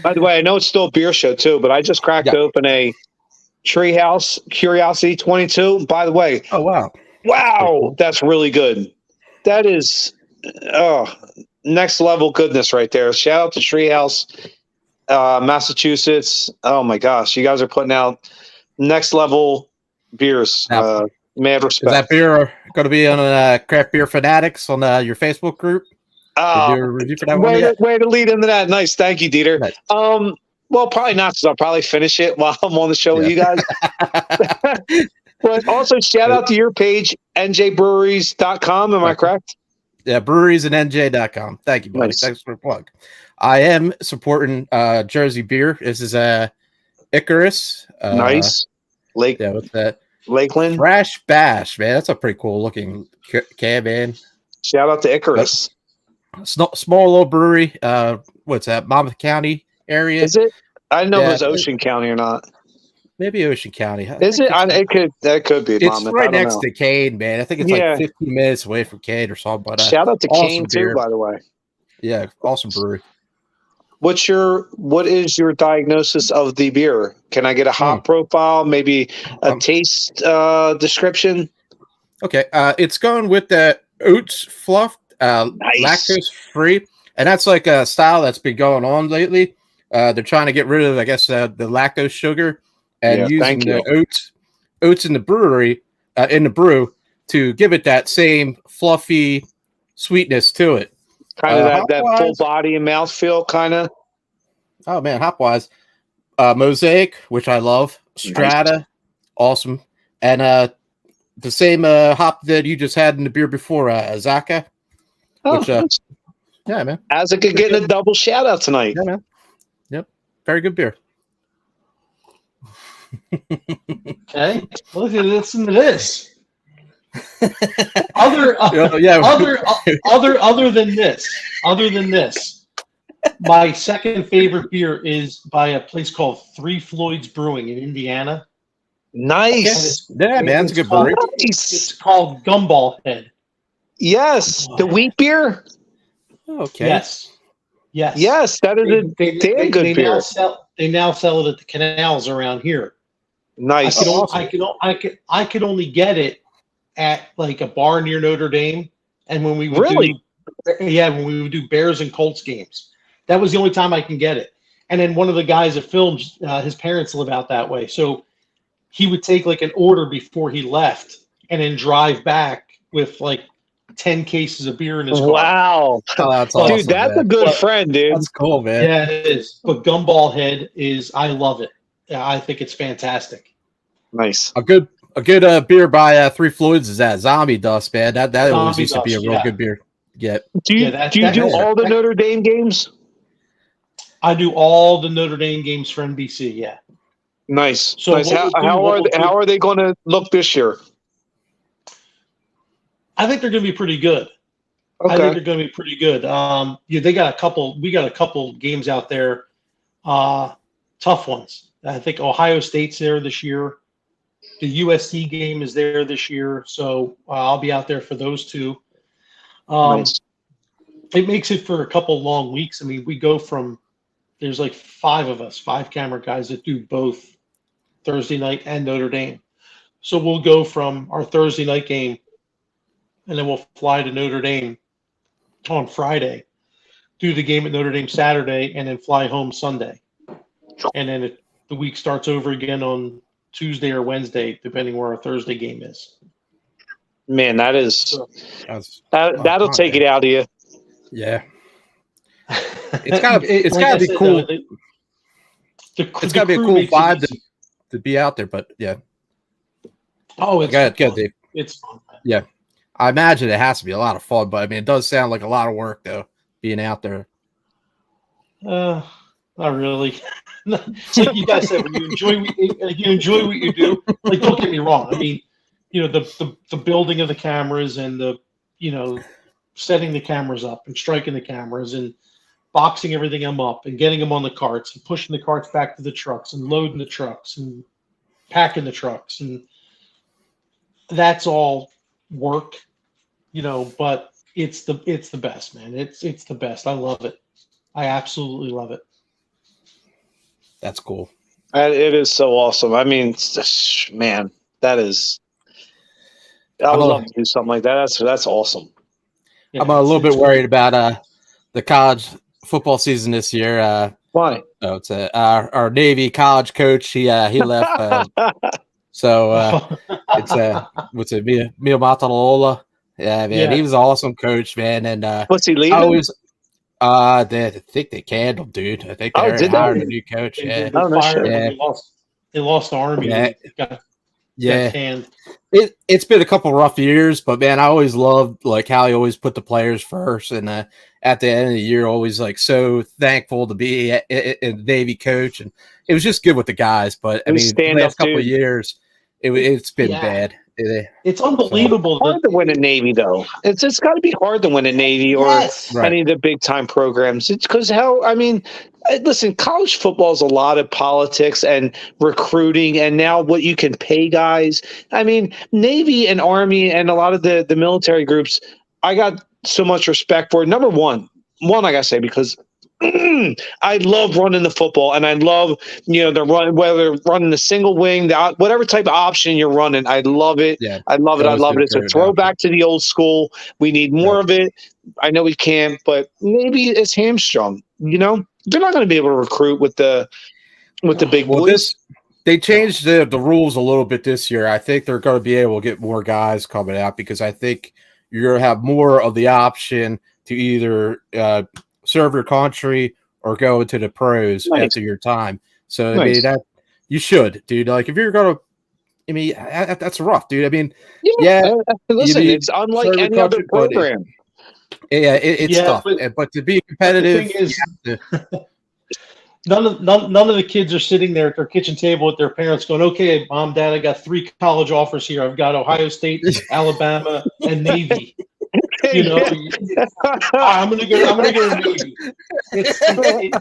Speaker 2: By the way, I know it's still a beer show too, but I just cracked open a Treehouse Curiosity 22. By the way,
Speaker 1: oh wow,
Speaker 2: cool. That's really good. That is, next level goodness right there. Shout out to Treehouse, Massachusetts. Oh my gosh, you guys are putting out next level beers. Mad respect.
Speaker 1: Is that beer going to be on Craft Beer Fanatics on your Facebook group?
Speaker 2: Do a review for that way to lead into that. Nice, thank you, DeeTer. Nice. Well, probably not, because I'll probably finish it while I'm on the show with you guys. But also, shout out to your page, njbreweries.com. Am I correct?
Speaker 1: Yeah, breweries and nj.com. Thank you, buddy. Nice. Thanks for the plug. I am supporting Jersey beer. This is Icarus.
Speaker 2: Nice.
Speaker 1: Lake. Yeah, what's that?
Speaker 2: Lakeland.
Speaker 1: Thrash Bash, man. That's a pretty cool looking can, man.
Speaker 2: Shout out to Icarus.
Speaker 1: Small little brewery. What's that? Monmouth County area?
Speaker 2: Is it? I don't know if it's Ocean County or not.
Speaker 1: Maybe Ocean County.
Speaker 2: Is it? That could be.
Speaker 1: It's
Speaker 2: Monmouth.
Speaker 1: right next to Kane, man. I think it's like 15 minutes away from Kane or something. But
Speaker 2: shout out to Kane too, by the way.
Speaker 1: Yeah, awesome brewery.
Speaker 2: what is your diagnosis of the beer? Can I get a hop profile, maybe a taste description?
Speaker 1: Okay, it's going with the oats fluff,
Speaker 2: Nice.
Speaker 1: lactose free, and that's like a style that's been going on lately. They're trying to get rid of, I guess, the lactose sugar and using the oats in the brewery in the brew to give it that same fluffy sweetness to it.
Speaker 2: Kind of that full body and mouthfeel, kind of.
Speaker 1: Oh man, hop wise, Mosaic, which I love, Strata, awesome, and the same hop that you just had in the beer before, Azaka. Which, yeah, man.
Speaker 2: Azaka getting a double shout out tonight.
Speaker 1: Yeah, man. Yep, very good beer.
Speaker 3: Okay, listen to this. Other than this, my second favorite beer is by a place called Three Floyds Brewing in Indiana.
Speaker 2: Nice.
Speaker 1: Yeah, man, it's a good brewery.
Speaker 3: It's called Gumball Head.
Speaker 2: Yes, the wheat beer.
Speaker 1: Okay.
Speaker 3: Yes.
Speaker 2: That is a damn good beer.
Speaker 3: They now sell it at the canals around here.
Speaker 2: Nice.
Speaker 3: I could only get it at like a bar near Notre Dame, and when we would do Bears and Colts games, that was the only time I can get it. And then one of the guys that films, his parents live out that way, so he would take like an order before he left, and then drive back with like 10 cases of beer in his car.
Speaker 2: Wow,
Speaker 1: that's awesome,
Speaker 2: dude, that's a good friend, dude.
Speaker 1: That's cool, man.
Speaker 3: Yeah, it is. But Gumball Head I love it. I think it's fantastic.
Speaker 2: Nice.
Speaker 1: A good beer by Three Floyds is that Zombie Dust, man. That always used to be a real good beer. Yeah.
Speaker 2: Do you do all the Notre Dame games?
Speaker 3: I do all the Notre Dame games for NBC. Yeah.
Speaker 2: Nice.
Speaker 3: So
Speaker 2: nice. How are they going to look this year?
Speaker 3: I think they're going to be pretty good.
Speaker 2: Okay.
Speaker 3: I think they're going to be pretty good. They got a couple. We got a couple games out there, tough ones. I think Ohio State's there this year. The USC game is there this year, so I'll be out there for those two.
Speaker 2: Nice.
Speaker 3: It makes it for a couple long weeks. I mean, we go from there's like 5 of us, 5 camera guys that do both Thursday night and Notre Dame. So we'll go from our Thursday night game, and then we'll fly to Notre Dame on Friday, do the game at Notre Dame Saturday, and then fly home Sunday. And then the week starts over again on Tuesday or Wednesday, depending where our Thursday game is.
Speaker 2: Man, that'll take it out of you.
Speaker 1: Yeah. It's gotta be cool. It's gotta be a cool vibe to be out there, but yeah.
Speaker 3: Oh, it's
Speaker 1: good, Dave.
Speaker 3: It's fun.
Speaker 1: Yeah. I imagine it has to be a lot of fun, but I mean, it does sound like a lot of work though, being out there.
Speaker 3: Not really. Like you guys said, when you enjoy what you do. Like, don't get me wrong. I mean, the building of the cameras and the setting the cameras up and striking the cameras and boxing everything up and getting them on the carts and pushing the carts back to the trucks and loading the trucks and packing the trucks, and that's all work, but it's the best, man. It's the best. I love it. I absolutely love it.
Speaker 1: That's cool.
Speaker 2: It is so awesome. I mean, man, that is. I would love to do something like that. That's awesome.
Speaker 1: Yeah, I'm a little bit worried about the college football season this year.
Speaker 2: Why?
Speaker 1: Oh, it's our Navy college coach. He left. So it's what's it? Mio Matalola. Yeah, man, he was an awesome coach, man. And
Speaker 2: what's he leaving?
Speaker 1: I think they canned, dude. I think they hired a new coach. Yeah.
Speaker 3: They lost the Army.
Speaker 1: Yeah.
Speaker 3: Canned.
Speaker 1: It's been a couple rough years, but man, I always loved like how he always put the players first, and at the end of the year, always like so thankful to be a Navy coach, and it was just good with the guys. But I mean, the last couple of years, it's been bad.
Speaker 3: It's unbelievable.
Speaker 2: It's hard to win a Navy, though. It's got to be hard to win a Navy or any of the big time programs. It's because listen, college football is a lot of politics and recruiting, and now what you can pay guys. I mean, Navy and Army and a lot of the military groups, I got so much respect for. Number one, I gotta say, because I love running the football, and I love, the run, whether running the single wing, whatever type of option you're running. I love it.
Speaker 1: Yeah,
Speaker 2: I love it. I love it. It's a throwback to the old school. We need more of it. I know we can't, but maybe it's hamstrung. They're not going to be able to recruit with the big boys.
Speaker 1: They changed the rules a little bit this year. I think they're going to be able to get more guys coming out because I think you're going to have more of the option to either serve your country or go into the pros after your time. So I mean that you should, dude. Like if you're going to, I mean that's rough, dude. I mean,
Speaker 2: listen, it's unlike any other program.
Speaker 1: It's tough, but to be competitive,
Speaker 3: none of the kids are sitting there at their kitchen table with their parents going, "Okay, Mom, Dad, I got 3 college offers here. I've got Ohio State, Alabama, and Navy." I'm gonna go to Navy.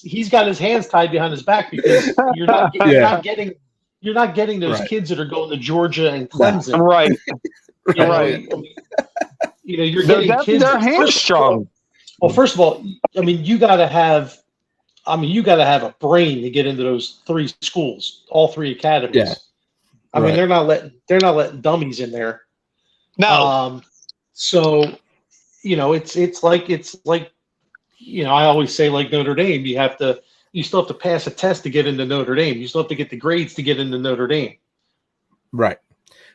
Speaker 3: He's got his hands tied behind his back because you're not getting those kids that are going to Georgia and Clemson.
Speaker 2: Right.
Speaker 3: Right. You're getting kids.
Speaker 2: They're hamstrung.
Speaker 3: Well, first of all, I mean, you got to have a brain to get into those 3 schools, all 3 academies.
Speaker 1: Yeah.
Speaker 3: I mean, they're not letting dummies in there.
Speaker 2: No.
Speaker 3: So, it's like I always say, like Notre Dame, you still have to pass a test to get into Notre Dame. You still have to get the grades to get into Notre Dame.
Speaker 1: Right.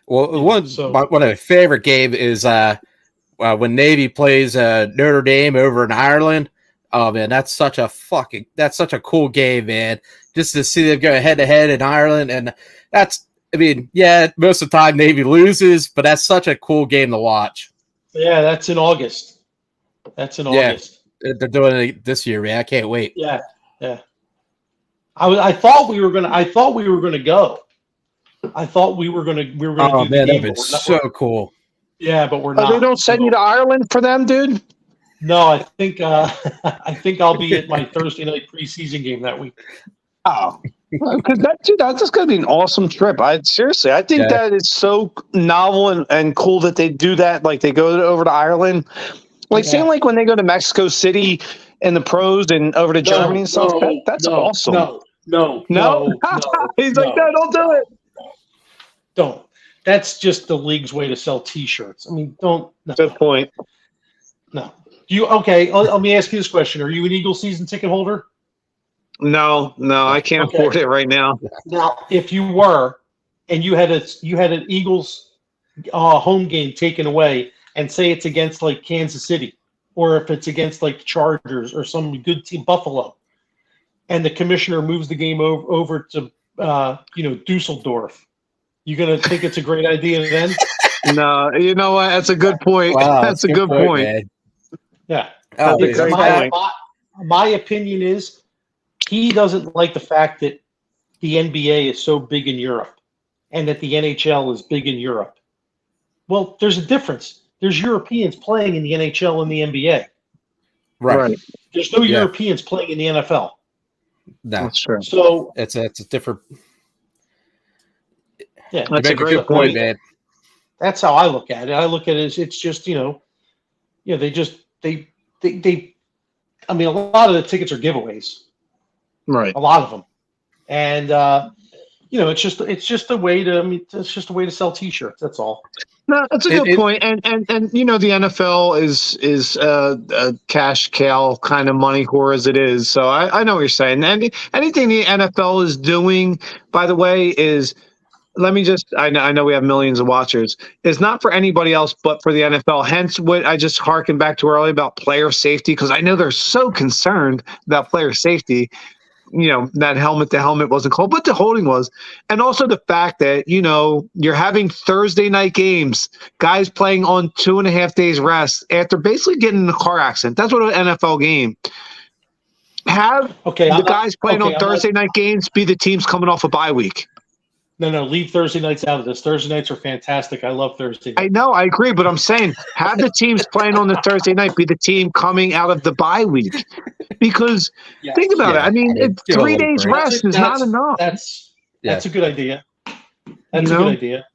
Speaker 1: Well, one of my favorite games is when Navy plays Notre Dame over in Ireland. Oh man, that's such a cool game, man. Just to see them go head to head in Ireland, and most of the time Navy loses, but that's such a cool game to watch.
Speaker 3: Yeah, that's in August. August.
Speaker 1: They're doing it this year, man. I can't wait.
Speaker 3: Yeah. I thought we were gonna go. I thought we were gonna
Speaker 1: Oh
Speaker 3: do
Speaker 1: man,
Speaker 3: the game,
Speaker 1: that'd be so cool.
Speaker 3: Yeah, but we're not.
Speaker 2: They don't send you to Ireland for them, dude?
Speaker 3: No, I think I'll be at my Thursday night preseason game that week.
Speaker 2: Oh, because that's just going to be an awesome trip. I think that is so novel and cool that they do that. Like they go over to Ireland, same like when they go to Mexico City and the pros and over to Germany and stuff. That's awesome.
Speaker 3: No.
Speaker 2: He's like, no, don't do it.
Speaker 3: Don't. That's just the league's way to sell T-shirts. I mean, don't. No.
Speaker 2: Good point.
Speaker 3: No. Let me ask you this question: are you an Eagles season ticket holder?
Speaker 2: No, I can't afford it right now.
Speaker 3: Now, if you were, and you had an Eagles home game taken away, and say it's against like Kansas City, or if it's against like Chargers or some good team, Buffalo, and the commissioner moves the game over to Dusseldorf, you gonna think it's a great idea then?
Speaker 2: No, you know what? That's a good point.
Speaker 1: Wow,
Speaker 2: that's a good point.
Speaker 1: Man.
Speaker 3: Yeah.
Speaker 2: My
Speaker 3: opinion is he doesn't like the fact that the NBA is so big in Europe and that the NHL is big in Europe. Well, there's a difference. There's Europeans playing in the NHL and the NBA.
Speaker 2: Right.
Speaker 3: There's no Europeans playing in the NFL.
Speaker 1: No,
Speaker 2: that's true.
Speaker 3: So
Speaker 1: it's a different.
Speaker 3: Yeah,
Speaker 2: that's a great point, man.
Speaker 3: That's how I look at it. I look at it as it's just they I mean, a lot of the tickets are giveaways.
Speaker 2: Right.
Speaker 3: A lot of them. And it's just a way to sell T-shirts. That's all.
Speaker 2: No, that's a good point. And the NFL is a cash cow kind of money whore as it is. So I know what you're saying. And anything the NFL is doing, by the way, is I know we have millions of watchers. It's not for anybody else but for the NFL. Hence what I just harkened back to earlier about player safety, because I know they're so concerned about player safety. That helmet to helmet wasn't called, but the holding was. And also the fact that, you're having Thursday night games, guys playing on 2.5 days rest after basically getting in a car accident. That's what an NFL game. Have the guys playing on Thursday night games be the teams coming off a bye week.
Speaker 3: No, leave Thursday nights out of this. Thursday nights are fantastic. I love Thursday nights.
Speaker 2: I know, I agree, but I'm saying have the teams playing on the Thursday night be the team coming out of the bye week. Because think about it. I mean, 3 days rest is not enough.
Speaker 3: That's a good idea. That's a good idea.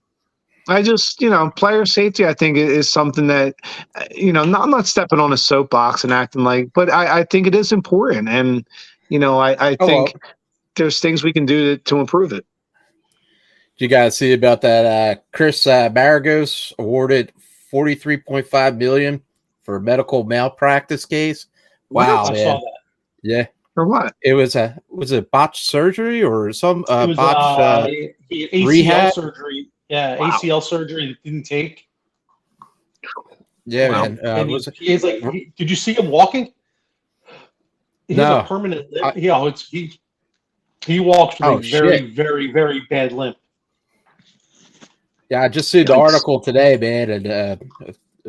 Speaker 2: I just, player safety, I think, is something that, I'm not stepping on a soapbox and acting like, but I think it is important. And, I think there's things we can do to improve it.
Speaker 1: Did you guys see about that? Chris Maragos awarded $43.5 million for a medical malpractice case. Wow,
Speaker 3: I saw that.
Speaker 1: Yeah.
Speaker 2: For what?
Speaker 1: It was it botched surgery or some botched
Speaker 3: ACL
Speaker 1: rehab
Speaker 3: surgery. Yeah, wow. ACL surgery that didn't take.
Speaker 1: Yeah, wow. Man.
Speaker 3: He's like, did you see him walking? He has a permanent limp. He walks with a very, very, very bad limp.
Speaker 1: Yeah, I just see the article today, man, and I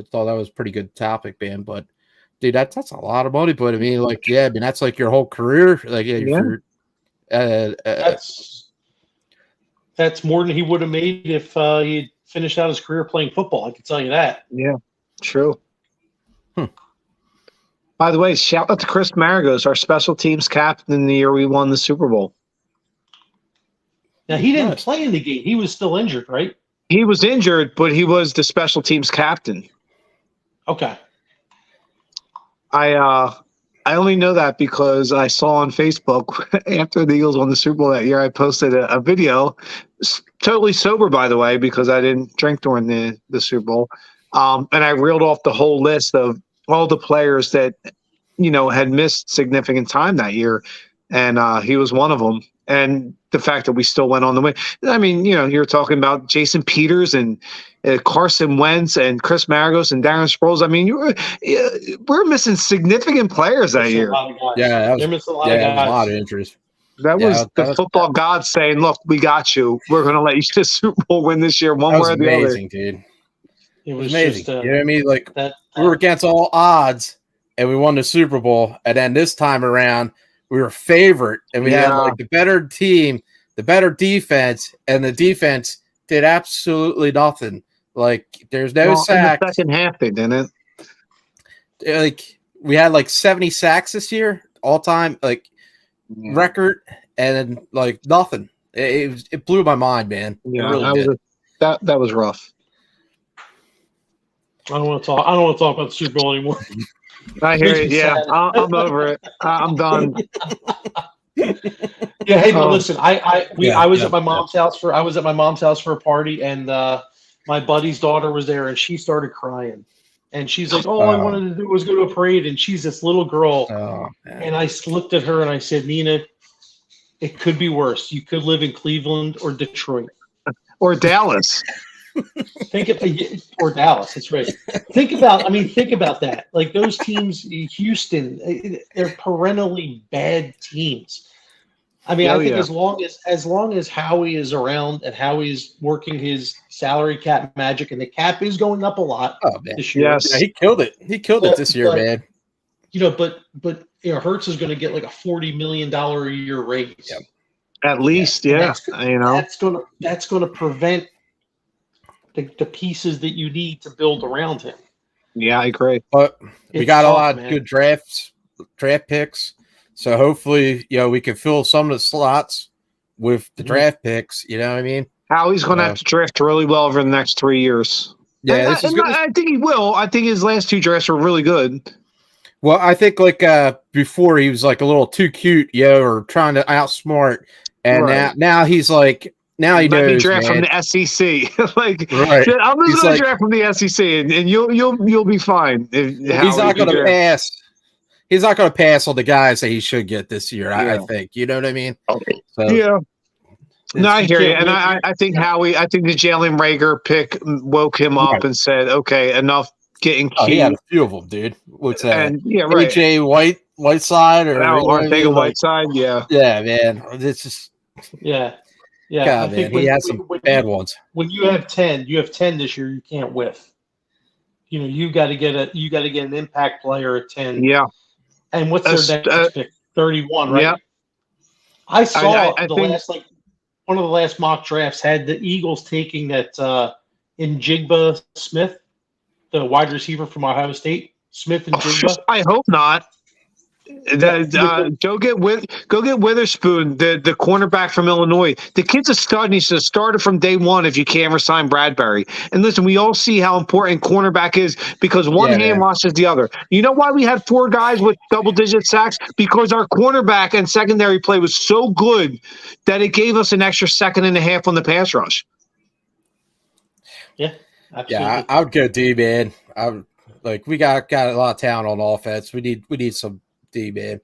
Speaker 1: thought that was a pretty good topic, man. But dude, that's a lot of money. But I mean, like, yeah, I mean, that's like your whole career. Like,
Speaker 3: that's more than he would have made if he'd finished out his career playing football. I can tell you that.
Speaker 2: Yeah, true. By the way, shout out to Chris Maragos, our special teams captain in the year we won the Super Bowl.
Speaker 3: Now, he didn't play in the game. He was still injured, right?
Speaker 2: He was injured, but he was the special teams captain.
Speaker 3: Okay.
Speaker 2: I only know that because I saw on Facebook after the Eagles won the Super Bowl that year, I posted a video, totally sober, by the way, because I didn't drink during the Super Bowl. And I reeled off the whole list of all the players that, had missed significant time that year. And he was one of them. And the fact that we still went on the win. I mean, you're talking about Jason Peters and Carson Wentz and Chris Maragos and Darren Sproles. I mean, we're missing significant players that year.
Speaker 1: Yeah,
Speaker 3: they're missing a lot of guys.
Speaker 1: A lot of injuries.
Speaker 2: That was the football gods saying, "Look, we got you. We're going to let you get a Super Bowl win this year, one way or the other."
Speaker 1: Amazing, dude.
Speaker 3: It was
Speaker 1: amazing.
Speaker 3: Just,
Speaker 1: you know what I mean? Like we were against all odds, and we won the Super Bowl. And then this time around, we were favorite, and we had like the better team, the better defense, and the defense did absolutely nothing. Like there's no sacks.
Speaker 2: In the second half, they didn't.
Speaker 1: Like we had like 70 sacks this year, all time record, and like nothing. It blew my mind, man.
Speaker 2: Yeah, really that was rough.
Speaker 3: I don't want to talk about the Super Bowl anymore.
Speaker 2: I hear it. Yeah, I'm over it. I'm done.
Speaker 3: Yeah. Hey, no, listen. I was at my mom's house for a party, and my buddy's daughter was there, and she started crying, and she's like, "All I wanted to do was go to a parade," and she's this little girl, and I looked at her and I said, "Nina, it could be worse. You could live in Cleveland or Detroit
Speaker 2: or Dallas."
Speaker 3: Or Dallas. That's right. Think about that. Like those teams, Houston, they're perennially bad teams. I mean, I think as long as Howie is around and Howie's working his salary cap magic, and the cap is going up a lot this year.
Speaker 2: Yes,
Speaker 1: yeah, he killed it. He killed it this year, man.
Speaker 3: But Hurts is going to get like a $40 million a year raise.
Speaker 1: Yep.
Speaker 2: At least, that's
Speaker 3: going to prevent the pieces that you need to build around him.
Speaker 2: Yeah, I agree.
Speaker 1: But we got a lot of good draft picks. So hopefully, we can fill some of the slots with the draft picks. You know what I mean?
Speaker 2: Howie's going to have to draft really well over the next 3 years.
Speaker 1: Yeah,
Speaker 2: I think he will. I think his last two drafts were really good.
Speaker 1: Well, I think before he was like a little too cute, or trying to outsmart, and now he's like. Now he knows,
Speaker 2: draft from the SEC. I'm just going to draft from the SEC, and you'll be fine.
Speaker 1: He's not going to pass. He's not going to pass on the guys that he should get this year. I think. You know what I mean?
Speaker 2: Okay. So, yeah. No, I hear you, and I think Howie. I think the Jalen Reagor pick woke him up and said, "Okay, enough getting key."
Speaker 1: He had a few of them, dude. What's that?
Speaker 2: And AJ
Speaker 1: Whiteside or
Speaker 2: Ortega Whiteside? Yeah.
Speaker 1: Yeah, man. It's just
Speaker 3: Yeah. Yeah,
Speaker 1: God, man, he has some bad ones.
Speaker 3: When you have 10 this year, you can't whiff. You got to get an impact player at 10.
Speaker 2: Yeah.
Speaker 3: And what's their next pick? 31, right?
Speaker 2: Yeah.
Speaker 3: I saw one of the last mock drafts had the Eagles taking that Njigba Smith, the wide receiver from Ohio State. Smith and Njigba.
Speaker 2: I hope not. Go get Witherspoon, the cornerback from Illinois. The kid's a stud, and he's a starter from day one if you can't ever sign Bradbury. And listen, we all see how important cornerback is because one hand washes the other. You know why we had 4 guys with double-digit sacks? Because our cornerback and secondary play was so good that it gave us an extra second and a half on the pass rush.
Speaker 3: Yeah, absolutely.
Speaker 1: Yeah, I would go D, man. We got a lot of talent on offense. We need some D, man.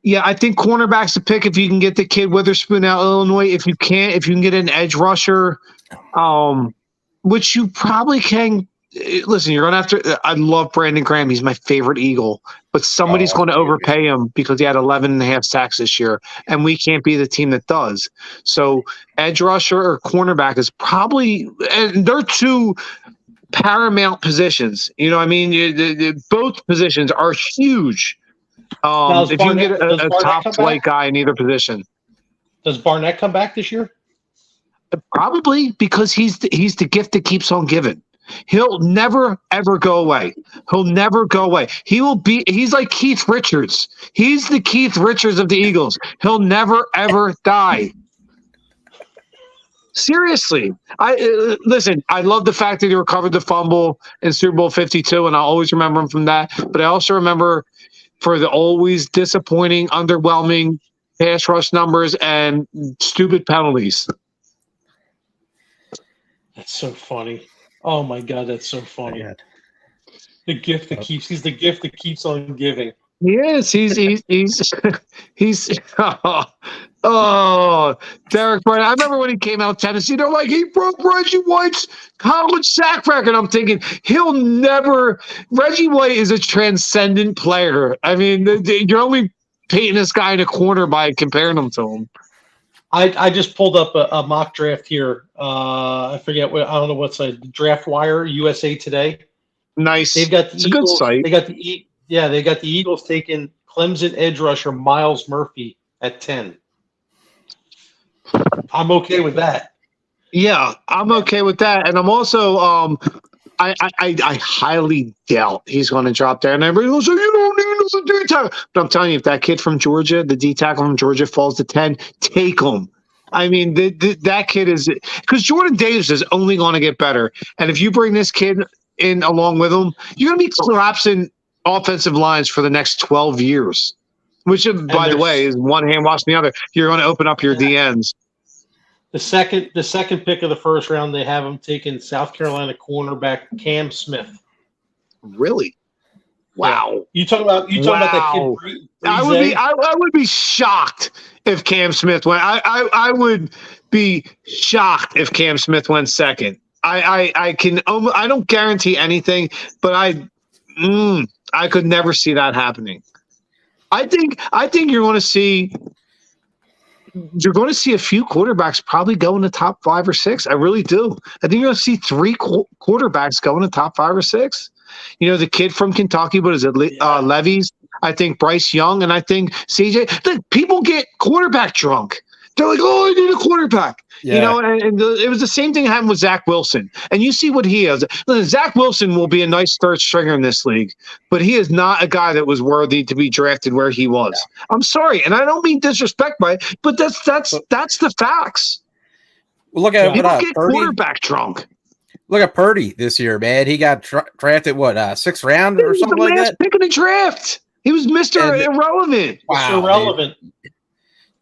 Speaker 2: Yeah, I think cornerback's the pick if you can get the kid Witherspoon out of Illinois. If you can't, if you can get an edge rusher, which you probably can. Listen, you're gonna have to. I love Brandon Graham. He's my favorite Eagle, but somebody's going to overpay him because he had 11 and a half sacks this year, and we can't be the team that does. So, edge rusher or cornerback is probably, and they're 2 paramount positions. You know what I mean? Both positions are huge. If you can get a top flight guy in either position.
Speaker 3: Does Barnett come back this year?
Speaker 2: Probably, because he's the gift that keeps on giving. He'll never, ever go away. He'll never go away. He's like Keith Richards. He's the Keith Richards of the Eagles. He'll never, ever die. Seriously. Listen, I love the fact that he recovered the fumble in Super Bowl 52, and I'll always remember him from that. But I also remember for the always disappointing, underwhelming pass rush numbers and stupid penalties.
Speaker 3: That's so funny. Oh my God, that's so funny. The gift that he's the gift that keeps on giving.
Speaker 2: Yes, he's Derek Bryan. I remember when he came out of Tennessee, they're like, he broke Reggie White's college sack record. I'm thinking Reggie White is a transcendent player. I mean, you're only painting this guy in a corner by comparing him to him.
Speaker 3: I just pulled up a mock draft here. I forget I don't know what site. Draft Wire, USA Today.
Speaker 2: Nice.
Speaker 3: They've got the
Speaker 2: it's
Speaker 3: Eagles.
Speaker 2: A good site.
Speaker 3: They got the Eagles taking Clemson edge rusher Miles Murphy at 10. I'm okay with that.
Speaker 2: Yeah, I'm okay with that, and I'm also I highly doubt he's going to drop there. And everybody goes, you don't need no D tackle. But I'm telling you, if that kid from Georgia, the D tackle from Georgia, falls to 10, take him. I mean, that kid is – because Jordan Davis is only going to get better. And if you bring this kid in along with him, you're going to be collapsing offensive lines for the next 12 years, which, by the way, is one hand washing the other. You're going to open up your DNs.
Speaker 3: The second pick of the first round, they have him taking South Carolina cornerback Cam Smith.
Speaker 2: Really? Wow.
Speaker 3: Yeah. You talking about that kid?
Speaker 2: I would be shocked if Cam Smith went. I would be shocked if Cam Smith went second. I don't guarantee anything, but I could never see that happening. I think you're going to see. You're going to see a few quarterbacks probably go in the top 5 or 6. I really do. I think you're going to see 3 quarterbacks go in the top 5 or 6. You know, the kid from Kentucky, what is it, Levy's? I think Bryce Young, and I think CJ. Look, people get quarterback drunk. They're like, I need a quarterback. Yeah. You know, and it was the same thing happened with Zach Wilson. And you see what he is. Listen, Zach Wilson will be a nice third stringer in this league, but he is not a guy that was worthy to be drafted where he was. Yeah. I'm sorry, and I don't mean disrespect by it, but that's the facts.
Speaker 1: Well, look at
Speaker 2: people get quarterback drunk.
Speaker 1: Look at Purdy this year, man. He got drafted, 6th round or something like that?
Speaker 2: He was the last pick of the draft. He was Mr. Irrelevant.
Speaker 3: Wow, Mr. Irrelevant.
Speaker 1: Man.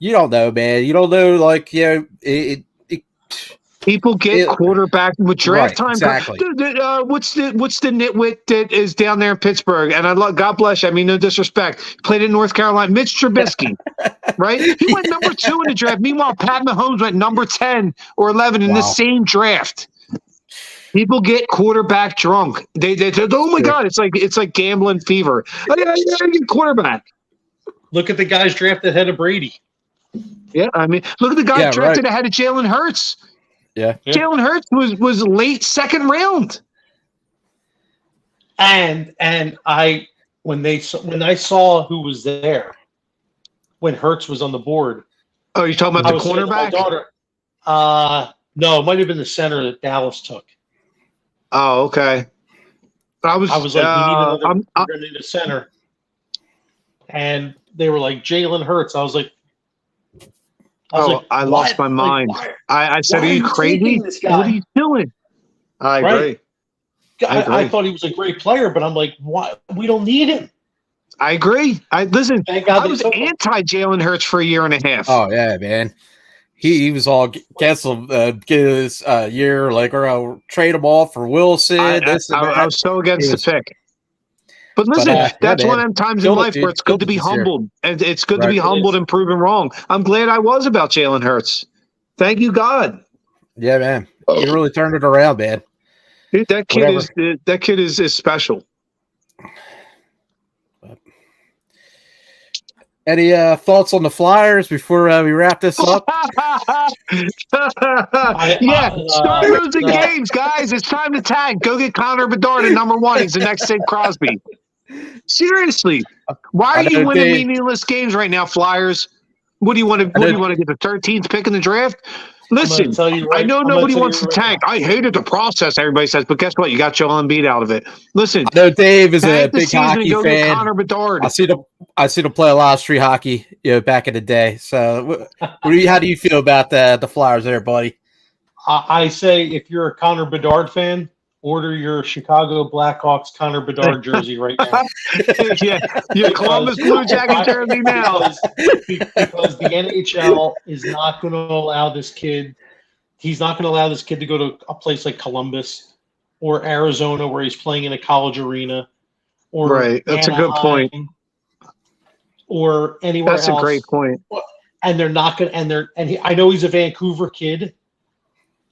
Speaker 1: You don't know, man. You don't know,
Speaker 2: people get quarterback with draft time.
Speaker 1: Exactly.
Speaker 2: What's the nitwit that is down there in Pittsburgh? And God bless you. I mean, no disrespect. Played in North Carolina. Mitch Trubisky, right? He went number 2 in the draft. Meanwhile, Pat Mahomes went number 10 or 11 in the same draft. People get quarterback drunk. They oh my God, it's like gambling fever. I get quarterback.
Speaker 3: Look at the guys drafted ahead of Brady.
Speaker 2: Yeah, I mean, look at the guy drafted ahead of Jalen Hurts.
Speaker 1: Yeah.
Speaker 2: Jalen Hurts was late 2nd round.
Speaker 3: And when I saw who was there when Hurts was on the board.
Speaker 2: Oh, you're talking about the cornerback?
Speaker 3: No, it might have been the center that Dallas took.
Speaker 2: Oh, okay. I was
Speaker 3: like, we need a center. and they were like Jalen Hurts. I was like,
Speaker 2: I lost my mind. I said, "Are you crazy? What are you doing?" I agree.
Speaker 3: I thought he was a great player, but I'm like, why? We don't need him.
Speaker 2: I agree. Listen. I was anti Jalen Hurts for a year and a half.
Speaker 1: Oh yeah, man. He was all cancel get his year, like, or I'll trade him all for Wilson. I
Speaker 2: was so against the pick. But listen, that's one of them times in life where it's good to be humbled. And it's good to be humbled and proven wrong. I'm glad I was about Jalen Hurts. Thank you, God.
Speaker 1: Yeah, man. You really turned it around, man.
Speaker 2: Dude, that kid is special.
Speaker 1: Any thoughts on the Flyers before we wrap this up?
Speaker 2: Start losing games, guys. It's time to tank. Go get Connor Bedard at number 1. He's the next Sid Crosby. Seriously, why are you winning meaningless games right now, Flyers? What do you want to? What do you want to get the 13th pick in the draft? Listen, I know nobody wants to tank. I hated the process, everybody says, but guess what? You got Joel Embiid out of it. Listen,
Speaker 1: I know Dave is a big hockey fan.
Speaker 2: Connor Bedard.
Speaker 1: I see them play a lot of street hockey, back in the day. So, how do you feel about the Flyers there, buddy?
Speaker 3: I say if you're a Connor Bedard fan, order your Chicago Blackhawks Connor Bedard jersey right now.
Speaker 2: Yeah, your Columbus Blue Jacket jersey now.
Speaker 3: Because the NHL is not going to allow this kid. He's not going to allow this kid to go to a place like Columbus or Arizona where he's playing in a college arena. Or
Speaker 2: right, that's
Speaker 3: Anaheim,
Speaker 2: a good point.
Speaker 3: Or anywhere else.
Speaker 2: That's a great point.
Speaker 3: And they're not going. I know he's a Vancouver kid.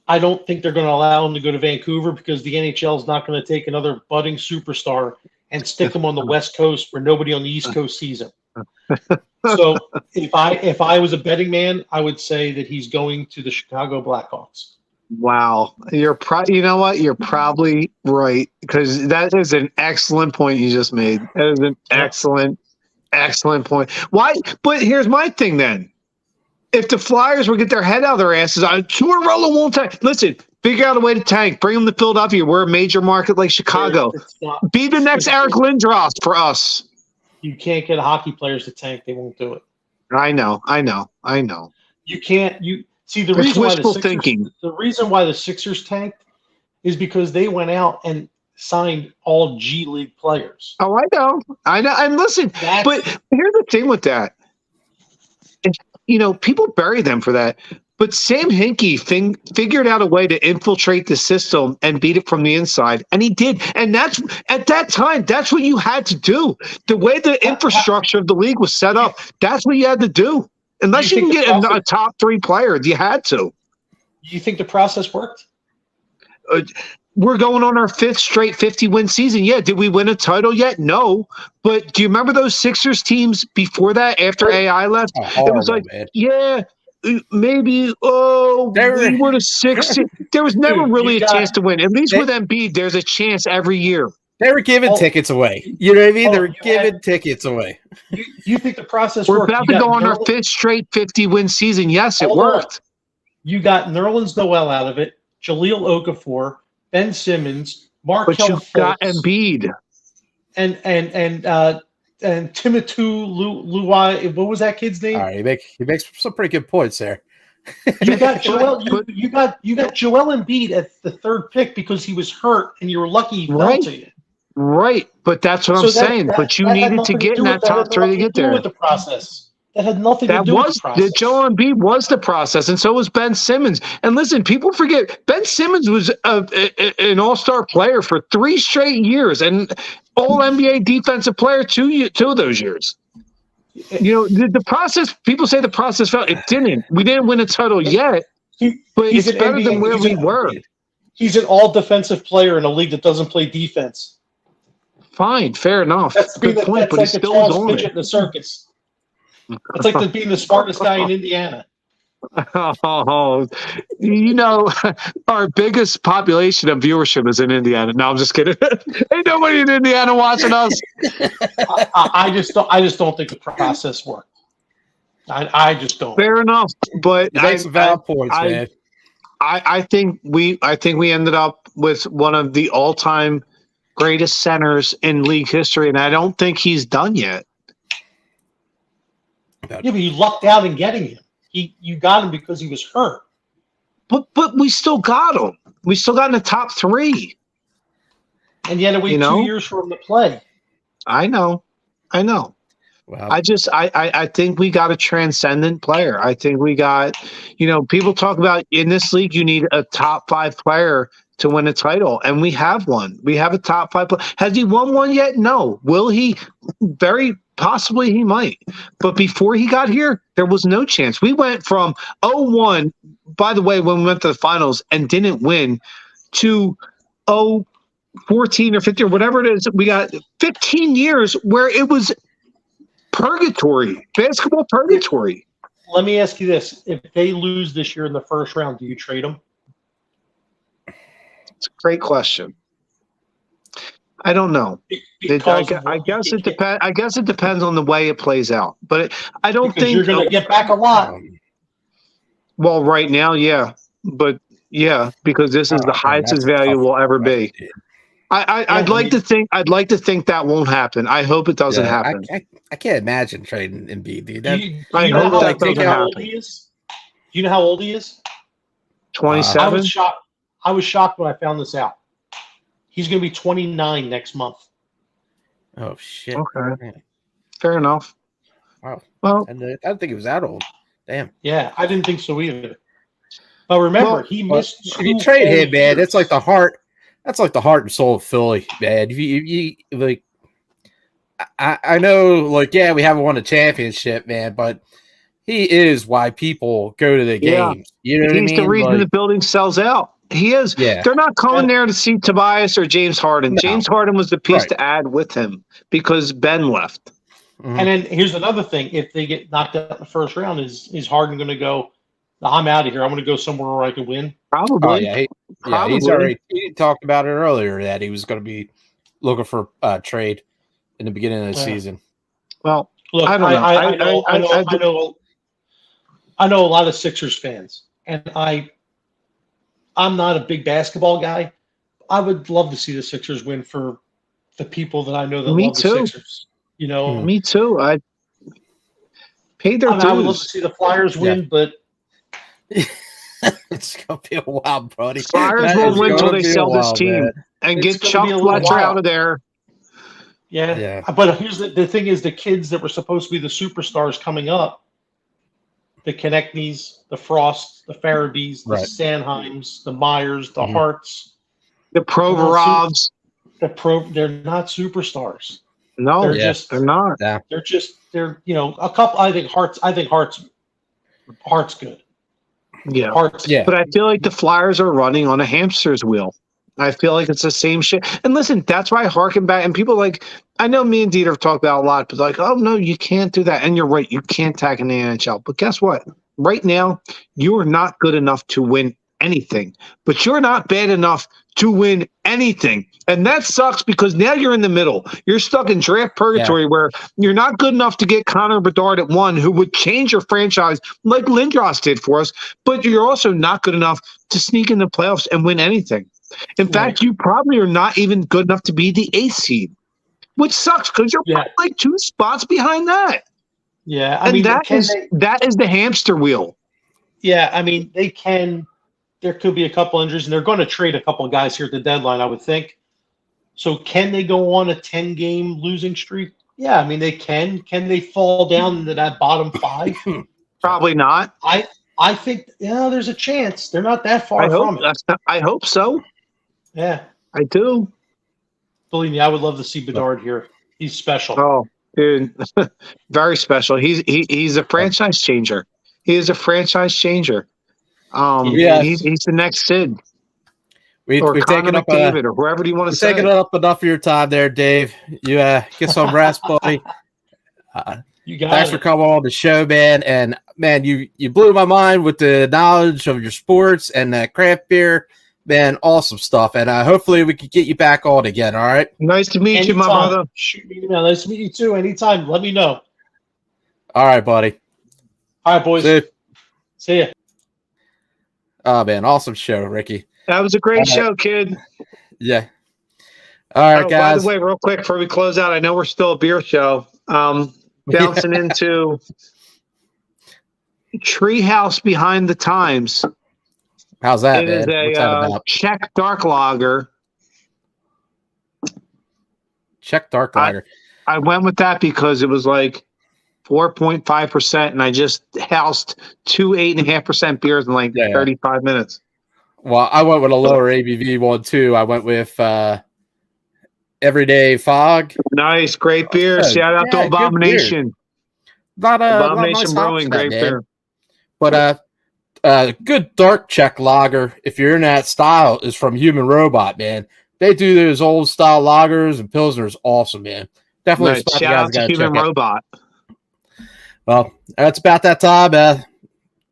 Speaker 3: I don't think they're going to allow him to go to Vancouver because the NHL is not going to take another budding superstar and stick him on the West Coast where nobody on the East Coast sees him. So if I was a betting man, I would say that he's going to the Chicago Blackhawks.
Speaker 2: Wow, you know what? You're probably right because that is an excellent point you just made. That is an excellent point. Why? But here's my thing then. If the Flyers would get their head out of their asses, Tortorella won't tank. Listen, figure out a way to tank. Bring them to Philadelphia. We're a major market like Chicago. Be the next Eric Lindros for us.
Speaker 3: You can't get hockey players to tank. They won't do it.
Speaker 2: I know.
Speaker 3: You can't. The reason why the Sixers tanked is because they went out and signed all G League players.
Speaker 2: Oh, I know. And listen, but here's the thing with that. People bury them for that. But Sam Hinkie figured out a way to infiltrate the system and beat it from the inside, and he did. And at that time, that's what you had to do. The way the infrastructure of the league was set up, that's what you had to do. Unless you can get a top 3 player, you had to.
Speaker 3: You think the process worked?
Speaker 2: We're going on our 5th straight 50-win season. Yeah, did we win a title yet? No. But do you remember those Sixers teams before that, after AI left? It was like, yeah, maybe, we were the 6th. There was never really a chance to win. At least with Embiid, there's a chance every year.
Speaker 1: They were giving tickets away. You know what I mean? They were giving tickets away.
Speaker 3: You think the process
Speaker 2: worked?
Speaker 3: We're
Speaker 2: about to go on our 5th straight 50-win season. Yes, it worked.
Speaker 3: You got Nerlens Noel out of it, Jahlil Okafor, Ben Simmons, Markelle Fultz.
Speaker 2: But you got Embiid.
Speaker 3: And Timothée Luai. What was that kid's name?
Speaker 1: All right, he makes some pretty good points there.
Speaker 3: You got Joel. You got Joel Embiid at the 3rd pick because he was hurt, and you were lucky he fell to you.
Speaker 2: Right, but that's what I'm saying. But you needed to get in that top 3 to get there.
Speaker 3: With the process. That had nothing to do with the process.
Speaker 2: Joel Embiid was the process, and so was Ben Simmons. And listen, people forget Ben Simmons was an all-star player for 3 straight years and all-NBA defensive player 2 of those years. The process, people say the process failed. It didn't. We didn't win a title yet, but it's better than where we were.
Speaker 3: He's an all-defensive player in a league that doesn't play defense.
Speaker 2: Fine, fair enough.
Speaker 3: That's good point, but he's still on it. In the circus. It's like being the smartest guy in Indiana.
Speaker 2: Oh, our biggest population of viewership is in Indiana. No, I'm just kidding. Ain't nobody in Indiana watching us.
Speaker 3: I just don't think the process worked. I just don't.
Speaker 2: Fair enough, but
Speaker 1: you make some valid points, man.
Speaker 2: I think we ended up with one of the all-time greatest centers in league history, and I don't think he's done yet.
Speaker 1: about.
Speaker 3: Yeah, but you lucked out in getting him. You got him because he was hurt.
Speaker 2: But we still got him. We still got in the top 3.
Speaker 3: And you had to wait 2 years for him to play.
Speaker 2: I know.
Speaker 1: Wow.
Speaker 2: I think we got a transcendent player. I think we got, people talk about in this league, you need a top 5 player to win a title. And we have one. We have a top 5 player. Has he won one yet? No. Will he? Very possibly he might. But before he got here, there was no chance. We went from 0-1, by the way, when we went to the finals and didn't win, to 14 or 15 or whatever it is. We got 15 years where it was purgatory, basketball purgatory.
Speaker 3: Let me ask you this. If they lose this year in the first round, do you trade them?
Speaker 2: It's a great question. I don't know. I guess it depends. I guess it depends on the way it plays out. But I don't think
Speaker 3: you're going to get back a lot.
Speaker 2: Well, right now, yeah. But yeah, because this is the highest his value will ever be. I'd like to think that won't happen. I hope it doesn't happen.
Speaker 1: I can't imagine trading Embiid, dude.
Speaker 2: I hope that doesn't happen.
Speaker 3: Do you know how old he is?
Speaker 2: 27.
Speaker 3: I was shocked when I found this out. He's going to be 29 next month.
Speaker 1: Oh shit!
Speaker 2: Okay,
Speaker 1: man.
Speaker 2: Fair enough.
Speaker 1: Wow.
Speaker 2: Well,
Speaker 1: I don't think he was that old. Damn.
Speaker 3: Yeah, I didn't think so either. But remember, he missed.
Speaker 1: If you trade him, man, it's like the heart. That's like the heart and soul of Philly, man. If you like, I know, like, yeah, we haven't won a championship, man, but he is why people go to the games. You know what I mean?
Speaker 2: He's the reason the building sells out. He is.
Speaker 1: Yeah.
Speaker 2: They're not coming there to see Tobias or James Harden. No. James Harden was the piece to add with him because Ben left.
Speaker 3: Mm-hmm. And then here's another thing: if they get knocked out in the first round, is Harden going to go? I'm out of here. I'm going to go somewhere where I can win.
Speaker 2: Probably.
Speaker 1: Oh, yeah, he's already. He talked about it earlier that he was going to be looking for trade in the beginning of the season.
Speaker 2: Well,
Speaker 3: look, I know a lot of Sixers fans, and I'm not a big basketball guy. I would love to see the Sixers win for the people that I know that love the Sixers. You know,
Speaker 2: me too. I paid their dues.
Speaker 3: I would love to see the Flyers win, but
Speaker 1: it's gonna be a while, buddy.
Speaker 2: Flyers will win until they sell this team and get Chuck Fletcher out of there.
Speaker 3: Yeah. But here's the thing: is the kids that were supposed to be the superstars coming up, the Konechny's, the Frosts, the Farabees, the Sanheims, the Myers, the Harts,
Speaker 2: the Provorovs.
Speaker 3: They're not superstars.
Speaker 2: No, they're not.
Speaker 3: Yeah. They're a couple. I think Hart's good.
Speaker 2: Yeah. But I feel like the Flyers are running on a hamster's wheel. I feel like it's the same shit. And listen, that's why I harken back. And people I know me and DeeTer have talked about a lot, but like, oh, no, you can't do that. And you're right. You can't tag in the NHL. But guess what? Right now, you are not good enough to win anything. But you're not bad enough to win anything. And that sucks because now you're in the middle. You're stuck in draft purgatory where you're not good enough to get Connor Bedard at 1, who would change your franchise like Lindros did for us. But you're also not good enough to sneak in the playoffs and win anything. In fact, you probably are not even good enough to be the 8th seed, which sucks because you're probably like 2 spots behind that.
Speaker 3: Yeah,
Speaker 2: that is the hamster wheel.
Speaker 3: Yeah, I mean, they can. There could be a couple injuries, and they're going to trade a couple of guys here at the deadline, I would think. So can they go on a 10-game losing streak? Yeah, I mean, they can. Can they fall down into that bottom 5?
Speaker 2: Probably not.
Speaker 3: I think, there's a chance. They're not that far from it.
Speaker 2: I hope so.
Speaker 3: Yeah.
Speaker 2: I do.
Speaker 3: Believe me, I would love to see Bedard here. He's special.
Speaker 2: Oh, dude. Very special. He's a franchise changer. He is a franchise changer. He's the next Sid.
Speaker 1: We've taken up
Speaker 2: David or whoever you want to say.
Speaker 1: Taking up enough of your time there, Dave. You get some rest, buddy. Thanks for coming on the show, man. And man, you blew my mind with the knowledge of your sports and that craft beer. Man, awesome stuff. And hopefully we can get you back on again. All right.
Speaker 2: Nice to meet you, my brother.
Speaker 3: Shoot me an email. Nice to meet you too. Anytime. Let me know.
Speaker 1: All right, buddy.
Speaker 3: All right, boys. See ya.
Speaker 1: Oh man, awesome show, Ricky.
Speaker 2: That was a great show, kid.
Speaker 1: Yeah. All right, guys.
Speaker 2: By the way, real quick before we close out, I know we're still a beer show. Bouncing into Treehouse Behind the Times.
Speaker 1: How's that, man?
Speaker 2: It is
Speaker 1: What's that about?
Speaker 2: Czech dark lager.
Speaker 1: Czech dark lager.
Speaker 2: I went with that because it was like 4.5%, and I just housed 2 8.5% beers in like 35 minutes.
Speaker 1: Well, I went with a lower ABV one too. I went with Everyday Fog.
Speaker 2: Nice, great beer. Shout out to Abomination.
Speaker 1: Abomination
Speaker 2: Brewing, great beer.
Speaker 1: But good dark Czech lager, if you're in that style, is from Human Robot, man. They do those old style lagers and pilsners, awesome, man. Definitely
Speaker 2: nice. Shout out to Human Robot.
Speaker 1: Well, that's about that time.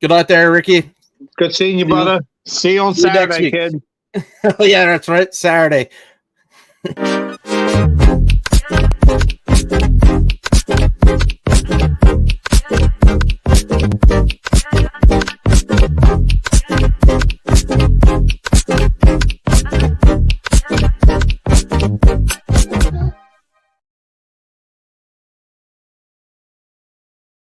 Speaker 1: Good night there, Ricky.
Speaker 2: Good seeing you, brother. See you on Saturday, kid.
Speaker 1: Yeah, that's right. Saturday.